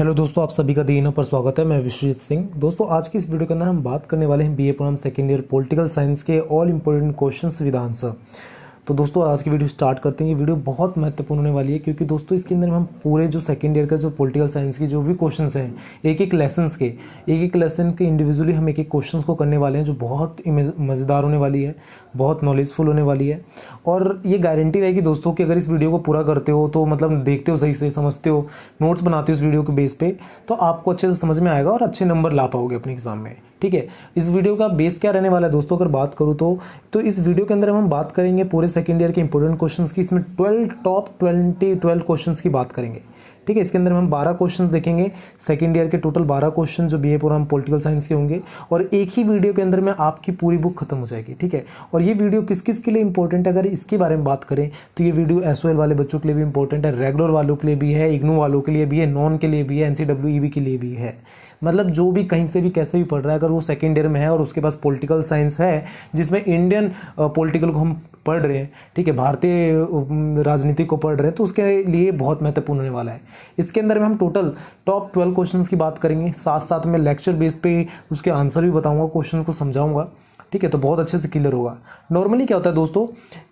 Hello दोस्तों, आप सभी का दीनों पर स्वागत है। मैं विश्वजीत सिंह। दोस्तों, आज की इस वीडियो के अंदर हम बात करने वाले हैं BA programme second year political science के all important questions with answer. तो दोस्तों, आज की वीडियो स्टार्ट करते हैं। ये वीडियो बहुत महत्वपूर्ण होने वाली है क्योंकि दोस्तों इसके अंदर हम पूरे जो सेकेंड ईयर का जो पॉलिटिकल साइंस की जो भी क्वेश्चंस हैं, एक एक लेसन के इंडिविजुअली हम एक एक क्वेश्चंस को करने वाले हैं, जो बहुत मज़ेदार होने वाली है, बहुत नॉलेजफुल होने वाली है। और ये गारंटी रहेगी दोस्तों कि अगर इस वीडियो को पूरा करते हो तो मतलब देखते हो, सही से समझते हो, नोट्स बनाते हो इस वीडियो के बेस पे, तो आपको अच्छे से समझ में आएगा और अच्छे नंबर ला पाओगे अपने एग्जाम में। ठीक है, इस वीडियो का बेस क्या रहने वाला है दोस्तों, अगर बात करूँ तो इस वीडियो के अंदर हम बात करेंगे पूरे सेकंड ईयर के इंपॉर्टेंट क्वेश्चंस की। इसमें 12 क्वेश्चंस की बात करेंगे। ठीक है, इसके अंदर हम 12 क्वेश्चंस देखेंगे। सेकंड ईयर के टोटल 12 क्वेश्चन जो बीए प्रोग्राम पॉलिटिकल साइंस के होंगे, और एक ही वीडियो के अंदर में आपकी पूरी बुक खत्म हो जाएगी। ठीक है, और ये वीडियो किस किस के लिए इंपॉर्टेंट है, अगर इसके बारे में बात करें तो ये वीडियो एसओएल वाले बच्चों के लिए भी इंपॉर्टेंट है, रेगुलर वालों के लिए भी है, इग्नू वालों के लिए भी है, नॉन के लिए भी है, एनसीडब्ल्यूईबी के लिए भी है। मतलब जो भी कहीं से भी कैसे भी पढ़ रहा है, अगर वो सेकेंड ईयर में है और उसके पास पॉलिटिकल साइंस है जिसमें इंडियन पॉलिटिकल को हम पढ़ रहे हैं, ठीक है, भारतीय राजनीति को पढ़ रहे हैं, तो उसके लिए बहुत महत्वपूर्ण होने वाला है। इसके अंदर में हम टोटल टॉप 12 क्वेश्चंस की बात करेंगे, साथ साथ में लेक्चर बेस पे उसके आंसर भी बताऊंगा, क्वेश्चन को समझाऊंगा। ठीक है, तो बहुत अच्छे से क्लियर होगा। नॉर्मली क्या होता है दोस्तों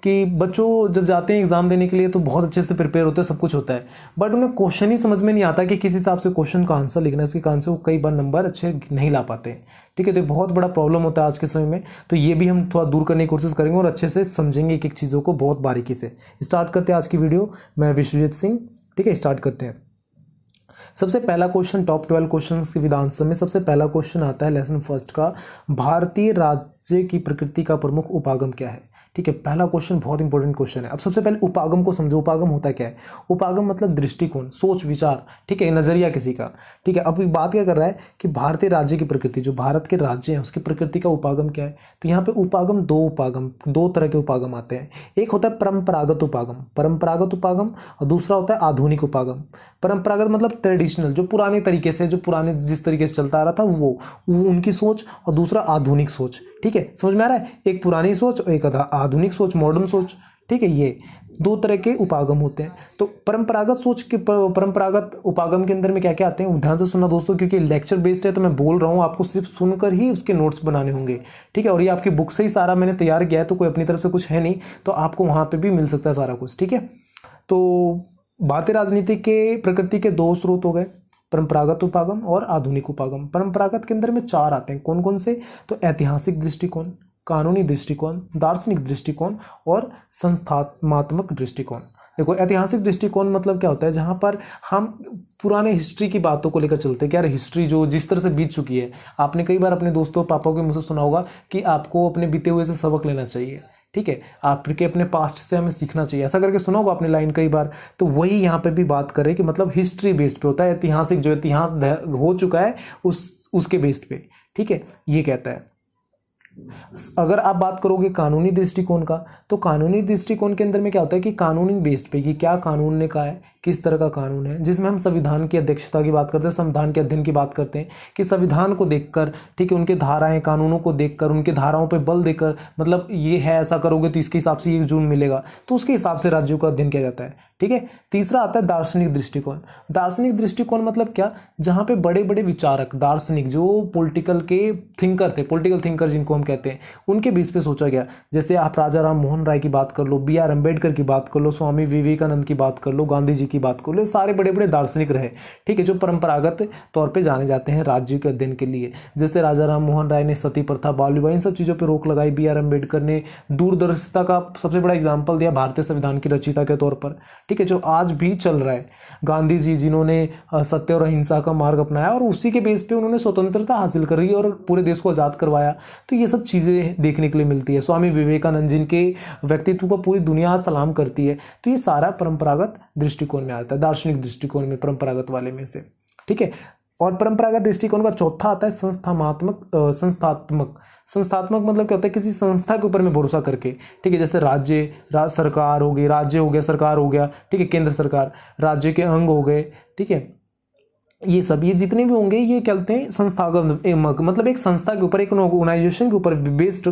कि बच्चों जब जाते हैं एग्जाम देने के लिए तो बहुत अच्छे से प्रिपेयर होते हैं, सब कुछ होता है, बट उन्हें क्वेश्चन ही समझ में नहीं आता कि किस हिसाब से क्वेश्चन का आंसर लिखना है, इसके कारण से वो कई बार नंबर अच्छे नहीं ला पाते हैं। ठीक है, तो ये बहुत बड़ा प्रॉब्लम होता है आज के समय में, तो ये भी हम थोड़ा दूर करने की कोशिश करेंगे और अच्छे से समझेंगे एक एक चीज़ों को बहुत बारीकी से। स्टार्ट करते हैं आज की वीडियो। मैं विश्वजीत सिंह। ठीक है, स्टार्ट करते हैं। सबसे पहला क्वेश्चन, टॉप 12 क्वेश्चन के विद आंसर में सबसे पहला क्वेश्चन आता है लेसन फर्स्ट का, भारतीय राज्य की प्रकृति का प्रमुख उपागम क्या है। ठीक है, पहला क्वेश्चन बहुत इंपॉर्टेंट क्वेश्चन है। अब सबसे पहले उपागम को समझो। उपागम होता क्या है? उपागम मतलब दृष्टिकोण, सोच विचार, ठीक है, नजरिया किसी का। ठीक है, अब बात क्या कर रहा है कि भारतीय राज्य की प्रकृति, जो भारत के राज्य हैं उसकी प्रकृति का उपागम क्या है। तो यहाँ पे उपागम, दो तरह के उपागम आते हैं। एक होता है परंपरागत उपागम, और दूसरा होता है आधुनिक उपागम। परंपरागत मतलब ट्रेडिशनल, जो पुराने तरीके से, जो पुराने जिस तरीके से चलता आ रहा था वो उनकी सोच, और दूसरा आधुनिक सोच। ठीक है, समझ में आ रहा है? एक पुरानी सोच और एक आधुनिक सोच, मॉडर्न सोच। ठीक है, ये दो तरह के उपागम होते हैं। तो परंपरागत उपागम के अंदर में क्या क्या आते हैं, ध्यान से सुनना दोस्तों, क्योंकि लेक्चर बेस्ड है तो मैं बोल रहा हूँ, आपको सिर्फ सुनकर ही उसके नोट्स बनाने होंगे। ठीक है, और ये आपकी बुक से ही सारा मैंने तैयार किया है, तो कोई अपनी तरफ से कुछ है नहीं, तो आपको वहां पर भी मिल सकता है सारा कुछ। ठीक है, तो भारतीय राजनीति के प्रकृति के दो स्रोत हो गए, परंपरागत उपागम और आधुनिक उपागम। परंपरागत के अंदर में 4 आते हैं। कौन कौन से? तो ऐतिहासिक दृष्टिकोण, कानूनी दृष्टिकोण, दार्शनिक दृष्टिकोण और संस्थात्मक दृष्टिकोण। देखो, ऐतिहासिक दृष्टिकोण मतलब क्या होता है, जहां पर हम पुराने हिस्ट्री की बातों को लेकर चलते हैं कि यार हिस्ट्री जो जिस तरह से बीत चुकी है, आपने कई बार अपने दोस्तों पापा के मुंह से सुना होगा कि आपको अपने बीते हुए से सबक लेना चाहिए। ठीक है, आपके अपने पास्ट से हमें सीखना चाहिए, ऐसा करके सुना होगा आपने लाइन कई बार। तो वही यहाँ पे भी बात करें कि मतलब हिस्ट्री बेस्ड पे होता है, ऐतिहासिक जो इतिहास हो चुका है उसके बेस्ड पे। ठीक है, ये कहता है। अगर आप बात करोगे कानूनी दृष्टिकोण का, तो कानूनी दृष्टिकोण के अंदर में क्या होता है कि कानूनी बेस्ड पे कि क्या कानून ने कहा है, किस तरह का कानून है, जिसमें हम संविधान की अध्यक्षता की बात करते हैं, संविधान के अध्ययन की बात करते हैं कि संविधान को देखकर, ठीक है, उनके धाराएं, कानूनों को देखकर, उनके धाराओं पे बल देकर, मतलब ये है, ऐसा करोगे तो इसके हिसाब से ये जुर्म मिलेगा, तो उसके हिसाब से राज्यों का अध्ययन किया जाता है। ठीक है, तीसरा आता है दार्शनिक दृष्टिकोण। दार्शनिक दृष्टिकोण मतलब क्या, जहां पे बड़े बड़े विचारक, दार्शनिक, जो पॉलिटिकल के थिंकर थे, पॉलिटिकल थिंकर जिनको हम कहते हैं, उनके बेस पे सोचा गया। जैसे आप राजा राम मोहन राय की बात कर लो, BR अम्बेडकर की बात कर लो, स्वामी विवेकानंद की बात कर लो, गांधी जी की बात कर लो, सारे बड़े बड़े दार्शनिक रहे। ठीक है, जो परंपरागत तौर पे जाने जाते हैं राज्य के अध्ययन के लिए। जैसे राजा राम मोहन राय ने सती प्रथा, बाल विवाह, इन सब चीजों पर रोक लगाई। BR अम्बेडकर ने दूरदर्शिता का सबसे बड़ा एग्जाम्पल दिया भारतीय संविधान की रचयिता के तौर पर। ठीक है, जो आज भी चल रहा है। गांधी जी, जिन्होंने सत्य और अहिंसा का मार्ग अपनाया और उसी के बेस पे उन्होंने स्वतंत्रता हासिल करी और पूरे देश को आजाद करवाया, तो ये सब चीजें देखने के लिए मिलती है। स्वामी विवेकानंद, जिनके व्यक्तित्व को पूरी दुनिया सलाम करती है, तो ये सारा परंपरागत दृष्टिकोण में आता है, दार्शनिक दृष्टिकोण में, परंपरागत वाले में से। ठीक है, और परंपरागत दृष्टिकोण का चौथा आता है संस्थात्मक मतलब क्या होता है, किसी संस्था के ऊपर में भरोसा करके। ठीक है, जैसे सरकार हो गई, राज्य हो गया, सरकार हो गया, ठीक है, केंद्र सरकार, राज्य के अंग हो गए। ठीक है, ये सब, ये जितने भी होंगे, ये क्या होते हैं, संस्थागत, मतलब एक संस्था के ऊपर, एक ऑर्गेनाइजेशन के ऊपर बेस्ड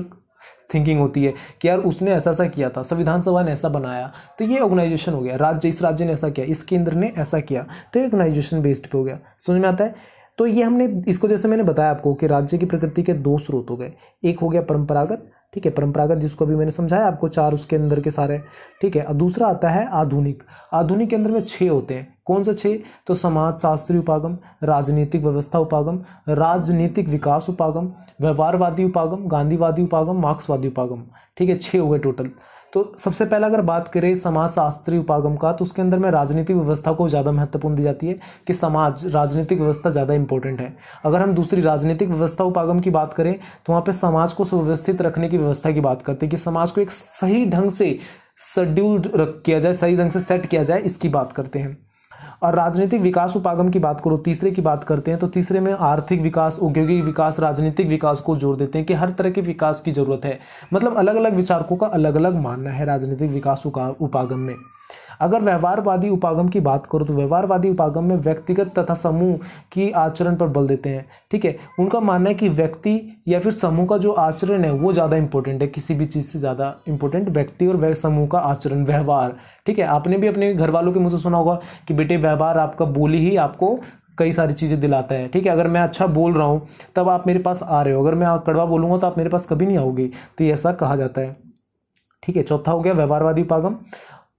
थिंकिंग होती है कि यार उसने ऐसा ऐसा किया था, संविधान सभा ने ऐसा बनाया, तो ये ऑर्गेनाइजेशन हो गया। राज्य, इस राज्य ने ऐसा किया, इस केंद्र ने ऐसा किया, तो ऑर्गेनाइजेशन बेस्ड पे हो गया। समझ में आता है? तो ये हमने इसको, जैसे मैंने बताया आपको कि राज्य की प्रकृति के दो स्रोत हो गए। एक हो गया परंपरागत, ठीक है, परंपरागत जिसको अभी मैंने समझाया आपको, चार उसके अंदर के सारे, ठीक है। और दूसरा आता है आधुनिक। आधुनिक के अंदर में 6 होते हैं। कौन से 6? तो समाज शास्त्री उपागम, राजनीतिक व्यवस्था उपागम, राजनीतिक विकास उपागम, व्यवहारवादी उपागम, गांधीवादी उपागम, मार्क्सवादी उपागम, ठीक है। 6 हो गए टोटल। तो सबसे पहला अगर बात करें समाज शास्त्री उपागम का, तो उसके अंदर में राजनीतिक व्यवस्था को ज़्यादा महत्वपूर्ण दी जाती है कि समाज, राजनीतिक व्यवस्था ज़्यादा इंपॉर्टेंट है। अगर हम दूसरी राजनीतिक व्यवस्था उपागम की बात करें तो वहाँ पे समाज को सुव्यवस्थित रखने की व्यवस्था की बात करते हैं कि समाज को एक सही ढंग से शेड्यूल्ड किया जाए, सही ढंग से सेट किया जाए, इसकी बात करते हैं। और राजनीतिक विकास उपागम की बात करो, तीसरे की बात करते हैं, तो तीसरे में आर्थिक विकास, औद्योगिक विकास, राजनीतिक विकास को जोड़ देते हैं कि हर तरह के विकास की जरूरत है। मतलब अलग अलग विचारकों का अलग अलग मानना है राजनीतिक विकास उपागम में। अगर व्यवहारवादी उपागम की बात करो तो व्यवहारवादी उपागम में व्यक्तिगत तथा समूह की आचरण पर बल देते हैं, ठीक है। उनका मानना है कि व्यक्ति या फिर समूह का जो आचरण है वो ज़्यादा इंपॉर्टेंट है, किसी भी चीज़ से ज़्यादा इंपॉर्टेंट व्यक्ति और समूह का आचरण, व्यवहार, ठीक है। आपने भी अपने घर वालों के मुँह से सुना होगा कि बेटे व्यवहार आपका, बोली ही आपको कई सारी चीज़ें दिलाता है, ठीक है। अगर मैं अच्छा बोल रहा हूँ तब आप मेरे पास आ रहे हो, अगर मैं कड़वा बोलूँगा तो आप मेरे पास कभी नहीं आओगे, तो ये ऐसा कहा जाता है, ठीक है। चौथा हो गया व्यवहारवादी उपागम।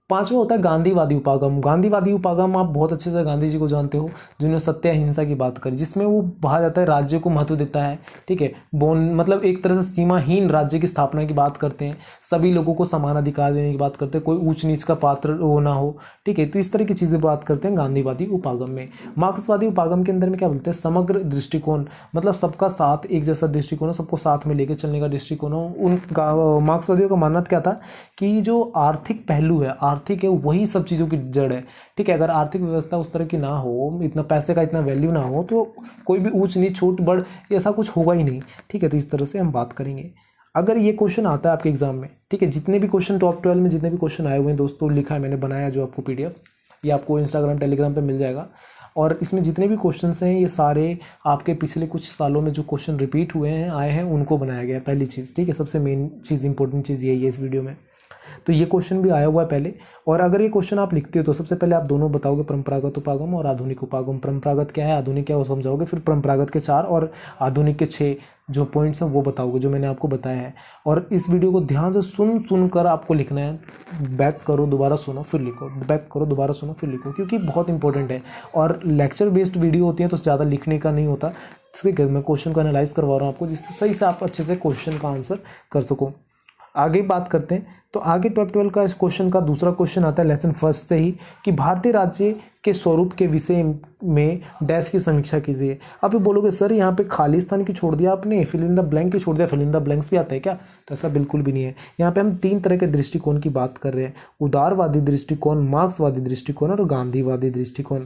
पांचवा होता है गांधीवादी उपागम। गांधीवादी उपागम आप बहुत अच्छे से गांधी जी को जानते हो, जिन्होंने सत्य अहिंसा की बात करी, जिसमें वो कहा जाता है राज्य को महत्व देता है, ठीक है। मतलब एक तरह से सीमाहीन राज्य की स्थापना की बात करते हैं, सभी लोगों को समान अधिकार देने की बात करते हैं, कोई ऊंच नीच का पात्र वो ना हो, ठीक है। तो इस तरह की चीजें बात करते हैं गांधीवादी उपागम में। मार्क्सवादी उपागम के अंदर में क्या बोलते हैं? समग्र दृष्टिकोण, मतलब सबका साथ, एक जैसा दृष्टिकोण हो, सबको साथ में लेकर चलने का दृष्टिकोण हो। उनका, मार्क्सवादियों का मानना क्या था कि जो आर्थिक पहलू है, आर्थिक है, वही सब चीज़ों की जड़ है, ठीक है। अगर आर्थिक व्यवस्था उस तरह की ना हो, इतना पैसे का इतना वैल्यू ना हो, तो कोई भी ऊंच नीच छोट बड़ ऐसा कुछ होगा ही नहीं, ठीक है। तो इस तरह से हम बात करेंगे। अगर ये क्वेश्चन आता है आपके एग्जाम में, ठीक है, जितने भी क्वेश्चन टॉप 12 में जितने भी क्वेश्चन आए हुए हैं दोस्तों, लिखा है मैंने, बनाया जो आपको PDF, ये आपको इंस्टाग्राम टेलीग्राम पर मिल जाएगा। और इसमें जितने भी क्वेश्चंस हैं ये सारे आपके पिछले कुछ सालों में जो क्वेश्चन रिपीट हुए हैं, आए हैं, उनको बनाया गया है, पहली चीज़, ठीक है। सबसे मेन चीज़, इंपॉर्टेंट चीज़ यही है इस वीडियो में। तो ये क्वेश्चन भी आया हुआ है पहले, और अगर ये क्वेश्चन आप लिखते हो तो सबसे पहले आप दोनों बताओगे, परंपरागत उपागम और आधुनिक उपागम। परंपरागत क्या है, आधुनिक क्या है, वो समझाओगे, फिर परंपरागत के 4 और आधुनिक के 6 जो पॉइंट्स हैं वो बताओगे, जो मैंने आपको बताया है। और इस वीडियो को ध्यान से सुन कर आपको लिखना है। बैक करो, दोबारा सुनो, फिर लिखो, बैक करो, दोबारा सुनो, फिर लिखो, क्योंकि बहुत इंपॉर्टेंट है। और लेक्चर बेस्ड वीडियो होती है तो ज़्यादा लिखने का नहीं होता, ठीक है। मैं क्वेश्चन को एनालाइज करवा रहा हूँ आपको, जिससे सही से आप अच्छे से क्वेश्चन का आंसर कर सको। आगे बात करते हैं, तो आगे टॉप 12 का इस क्वेश्चन का दूसरा क्वेश्चन आता है लेसन फर्स्ट से ही, कि भारतीय राज्य के स्वरूप के विषय में डैश की समीक्षा कीजिए। आप ये बोलोगे सर यहाँ पे खालिस्तान की छोड़ दिया आपने, फिल इन द ब्लैंक की छोड़ दिया, फिल इन द ब्लैंक्स भी आता है क्या? तो ऐसा बिल्कुल भी नहीं है। यहाँ पे हम 3 तरह के दृष्टिकोण की बात कर रहे हैं, उदारवादी दृष्टिकोण, मार्क्सवादी दृष्टिकोण और गांधीवादी दृष्टिकोण।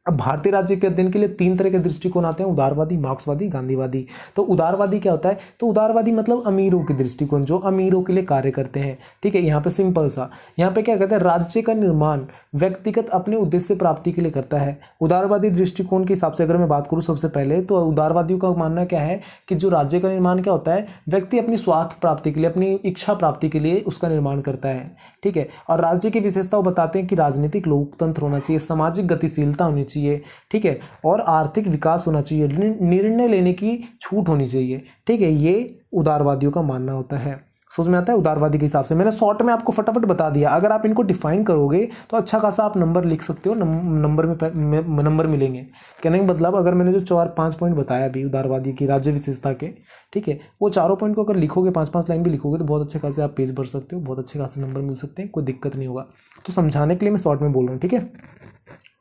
अब भारतीय राज्य के अध्ययन के लिए 3 तरह के दृष्टिकोण आते हैं, उदारवादी, मार्क्सवादी, गांधीवादी। तो उदारवादी क्या होता है? तो उदारवादी मतलब अमीरों के दृष्टिकोण, जो अमीरों के लिए कार्य करते हैं, ठीक है। यहाँ पे सिंपल सा, यहाँ पे क्या कहते हैं, राज्य का निर्माण व्यक्तिगत अपने उद्देश्य प्राप्ति के लिए करता है। उदारवादी दृष्टिकोण के हिसाब से अगर मैं बात करूँ सबसे पहले, तो उदारवादियों का मानना क्या है कि जो राज्य का निर्माण क्या होता है, व्यक्ति अपनी स्वार्थ प्राप्ति के लिए, अपनी इच्छा प्राप्ति के लिए उसका निर्माण करता है, ठीक है। और राज्य की विशेषता वो बताते हैं कि राजनीतिक लोकतंत्र होना चाहिए, सामाजिक गतिशीलता होनी चाहिए, ठीक है, और आर्थिक विकास होना चाहिए, निर्णय लेने की छूट होनी चाहिए, ठीक है। ये उदारवादियों का मानना होता है। समझ में आता है? उदारवादी के हिसाब से मैंने शॉर्ट में आपको फटाफट बता दिया। अगर आप इनको डिफाइन करोगे तो अच्छा खासा आप नंबर लिख सकते हो, नंबर मिलेंगे। कहने का मतलब, अगर मैंने जो 4-5 पॉइंट बताया अभी उदारवादी की राज्य विशेषता के, ठीक है, वो चारों पॉइंट को अगर लिखोगे, 5-5 लाइन भी लिखोगे, तो बहुत अच्छे खासे आप पेज भर सकते हो, बहुत अच्छे खासे नंबर मिल सकते हैं, कोई दिक्कत नहीं होगा। तो समझाने के लिए मैं शॉर्ट में बोल रहा हूँ, ठीक है।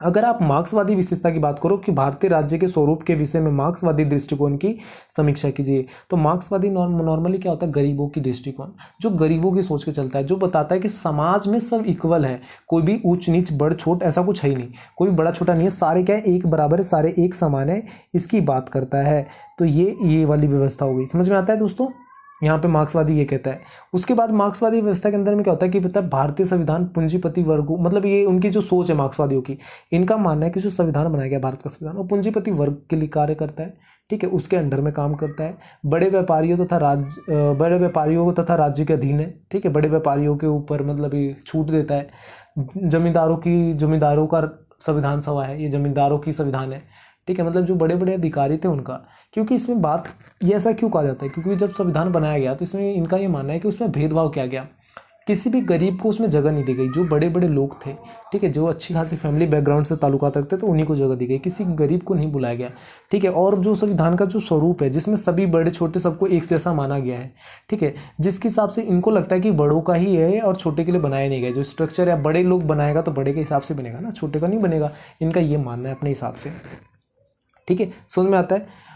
अगर आप मार्क्सवादी विशेषता की बात करो कि भारतीय राज्य के स्वरूप के विषय में मार्क्सवादी दृष्टिकोण की समीक्षा कीजिए, तो मार्क्सवादी नॉर्मली क्या होता है, गरीबों की दृष्टिकोण, जो गरीबों की सोच के चलता है, जो बताता है कि समाज में सब इक्वल है, कोई भी ऊंच नीच बड़ छोट ऐसा कुछ है ही नहीं, कोई बड़ा छोटा नहीं है, सारे क्या है, एक बराबर है, सारे एक समान है, इसकी बात करता है। तो ये वाली व्यवस्था हो गई। समझ में आता है दोस्तों? यहाँ पे मार्क्सवादी ये कहता है। उसके बाद मार्क्सवादी व्यवस्था के अंदर में क्या होता है कि पता है भारतीय संविधान पूंजीपति वर्ग, मतलब ये उनकी जो सोच है मार्क्सवादियों की, इनका मानना है कि जो संविधान बनाया गया भारत का संविधान वो पूंजीपति वर्ग के लिए कार्य करता है, ठीक है, उसके अंडर में काम करता है, बड़े व्यापारियों तथा राज्य के अधीन है, ठीक है, बड़े व्यापारियों के ऊपर मतलब ये छूट देता है, जमींदारों का संविधान सभा है, ये जमींदारों की संविधान है, ठीक है, मतलब जो बड़े बड़े अधिकारी थे उनका। क्योंकि इसमें बात ये ऐसा क्यों कहा जाता है, क्योंकि जब संविधान बनाया गया तो इसमें इनका ये मानना है कि उसमें भेदभाव किया गया, किसी भी गरीब को उसमें जगह नहीं दी गई। जो बड़े बड़े लोग थे, ठीक है, जो अच्छी खासी फैमिली बैकग्राउंड से ताल्लुकात रखते तो उन्हीं को जगह दी गई, किसी गरीब को नहीं बुलाया गया, ठीक है। और जो संविधान का जो स्वरूप है जिसमें सभी बड़े छोटे सबको एक जैसा माना गया है, ठीक है, जिसके हिसाब से इनको लगता है कि बड़ों का ही है और छोटे के लिए बनाया नहीं गया। जो स्ट्रक्चर है बड़े लोग बनाएगा तो बड़े के हिसाब से बनेगा ना, छोटे का नहीं बनेगा, इनका ये मानना है अपने हिसाब से, ठीक है, समझ में आता है।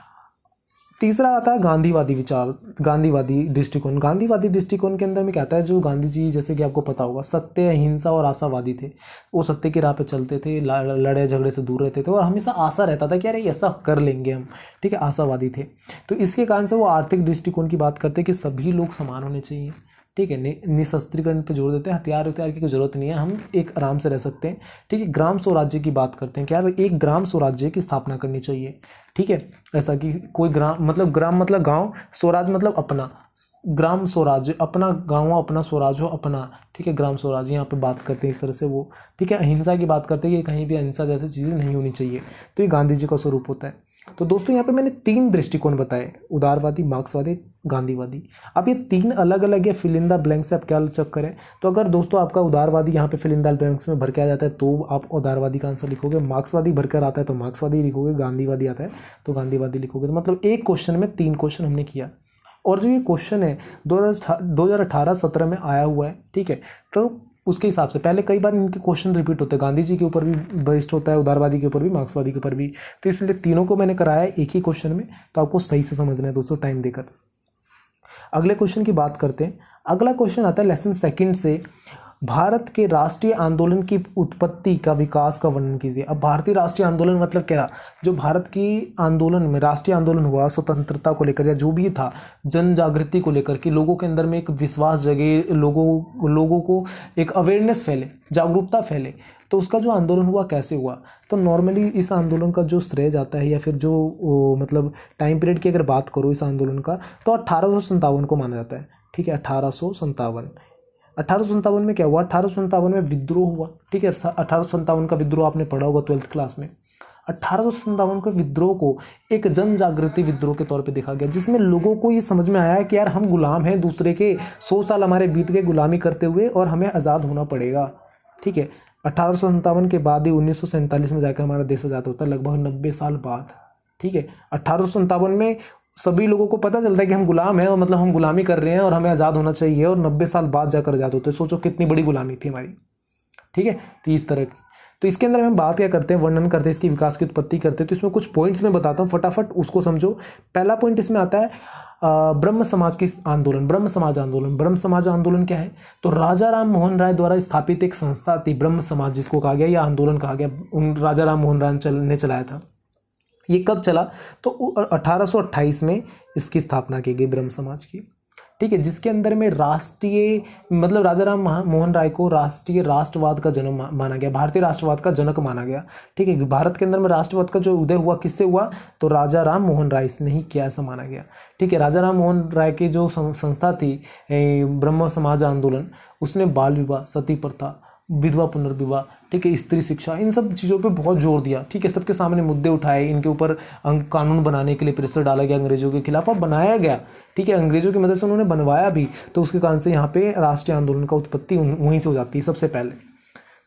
तीसरा आता है गांधीवादी विचार, गांधीवादी दृष्टिकोण। गांधीवादी दृष्टिकोण के अंदर में क्या आता है, जो गांधी जी जैसे कि आपको पता होगा सत्य, अहिंसा और आशावादी थे। वो सत्य की राह पे चलते थे, लड़ाई झगड़े से दूर रहते थे और हमेशा आशा रहता था कि अरे ऐसा कर लेंगे हम, ठीक है, आशावादी थे। तो इसके कारण से वो आर्थिक दृष्टिकोण की बात करते हैं कि सभी लोग समान होने चाहिए, ठीक है, निशस्त्रीकरण पे जोर देते हैं, हथियार की जरूरत नहीं है, हम एक आराम से रह सकते हैं, ठीक है। ग्राम स्वराज्य की बात करते हैं, क्या एक ग्राम स्वराज्य की स्थापना करनी चाहिए, ठीक है, ऐसा कि कोई ग्राम मतलब गांव, स्वराज मतलब अपना, ग्राम स्वराज्य अपना गांव हो, अपना स्वराज हो अपना, ठीक है, ग्राम स्वराज यहाँ पे बात करते हैं इस तरह से वो, ठीक है। अहिंसा की बात करते हैं कि कहीं भी अहिंसा जैसी चीज़ें नहीं होनी चाहिए, तो ये गांधी जी का स्वरूप होता है। तो दोस्तों यहाँ पे मैंने 3 दृष्टिकोण बताए, उदारवादी, मार्क्सवादी, गांधीवादी। अब ये 3 अलग अलग है, फिल इन द ब्लैंक से आप क्या चेक करें। तो अगर दोस्तों आपका उदारवादी यहाँ पे फिल इन द ब्लैंक्स में भर के आ जाता है तो आप उदारवादी का आंसर लिखोगे, मार्क्सवादी भरकर आता है तो मार्क्सवादी लिखोगे, गांधीवादी आता है तो गांधीवादी लिखोगे। तो मतलब एक क्वेश्चन में 3 क्वेश्चन हमने किया। और जो ये क्वेश्चन है 2018-17 में आया हुआ है, ठीक है, तो उसके हिसाब से पहले कई बार इनके क्वेश्चन रिपीट होते हैं, गांधी जी के ऊपर भी बेस्ड होता है, उदारवादी के ऊपर भी, मार्क्सवादी के ऊपर भी, तो इसलिए तीनों को मैंने कराया है एक ही क्वेश्चन में, तो आपको सही से समझना है दोस्तों टाइम देकर। अगले क्वेश्चन की बात करते हैं। अगला क्वेश्चन आता है लेसन सेकंड से, भारत के राष्ट्रीय आंदोलन की उत्पत्ति का विकास का वर्णन कीजिए। अब भारतीय राष्ट्रीय आंदोलन मतलब क्या, जो भारत की आंदोलन में राष्ट्रीय आंदोलन हुआ स्वतंत्रता को लेकर या जो भी था, जन जागृति को लेकर कि लोगों के अंदर में एक विश्वास जगे, लोगों को एक अवेयरनेस फैले, जागरूकता फैले, तो उसका जो आंदोलन हुआ कैसे हुआ। तो नॉर्मली इस आंदोलन का जो श्रेय जाता है या फिर जो मतलब टाइम पीरियड की अगर बात करो इस आंदोलन का, तो 1857 को माना जाता है, ठीक है, 1857 में क्या हुआ, 1857 में विद्रोह हुआ, ठीक है, 1857 का विद्रोह आपने पढ़ा होगा 12th क्लास में। 1857 के विद्रोह को एक जन जागृति विद्रोह के तौर पे देखा गया, जिसमें लोगों को ये समझ में आया कि यार हम गुलाम हैं दूसरे के, 100 साल हमारे बीत गए गुलामी करते हुए और हमें आज़ाद होना पड़ेगा, ठीक है। 1857 के बाद ही 1947 में जाकर हमारा देश आज़ाद होता है, लगभग 90 साल बाद, ठीक है। 1857 में सभी लोगों को पता चलता है कि हम गुलाम हैं और मतलब हम गुलामी कर रहे हैं और हमें आज़ाद होना चाहिए, और 90 साल बाद जाकर आज़ाद होते हैं। सोचो कितनी बड़ी गुलामी थी हमारी, ठीक है। तो इस तरह की, तो इसके अंदर हम बात क्या करते हैं, वर्णन करते हैं, इसकी विकास की उत्पत्ति करते हैं। तो इसमें कुछ पॉइंट्स मैं बताता हूँ, फटाफट उसको समझो। पहला पॉइंट इसमें आता है ब्रह्म समाज की आंदोलन। ब्रह्म समाज आंदोलन क्या है, तो राजा राम मोहन राय द्वारा स्थापित एक संस्था थी ब्रह्म समाज, जिसको कहा गया या आंदोलन कहा गया, उन राजा राम मोहन राय ने चलाया था। ये कब चला, तो 1828 में इसकी स्थापना की गई ब्रह्म समाज की, ठीक है, जिसके अंदर में राष्ट्रीय मतलब राजा राम मोहन राय को राष्ट्रीय राष्ट्रवाद का जन्म माना गया, भारतीय राष्ट्रवाद का जनक माना गया, ठीक है। भारत के अंदर में राष्ट्रवाद का जो उदय हुआ किससे हुआ, तो राजा राम मोहन राय ने ही किया, ऐसा माना गया, ठीक है। राजा राम मोहन राय की जो संस्था थी ब्रह्म समाज आंदोलन, उसने बाल विवाह, सती प्रथा, विधवा पुनर्विवाह, ठीक है, स्त्री शिक्षा, इन सब चीज़ों पे बहुत जोर दिया, ठीक है। सबके सामने मुद्दे उठाए, इनके ऊपर कानून बनाने के लिए प्रेशर डाला गया अंग्रेजों के खिलाफ, और बनाया गया, ठीक है, अंग्रेजों की मदद से उन्होंने बनवाया भी। तो उसके कारण से यहाँ पे राष्ट्रीय आंदोलन का उत्पत्ति वहीं से हो जाती है सबसे पहले,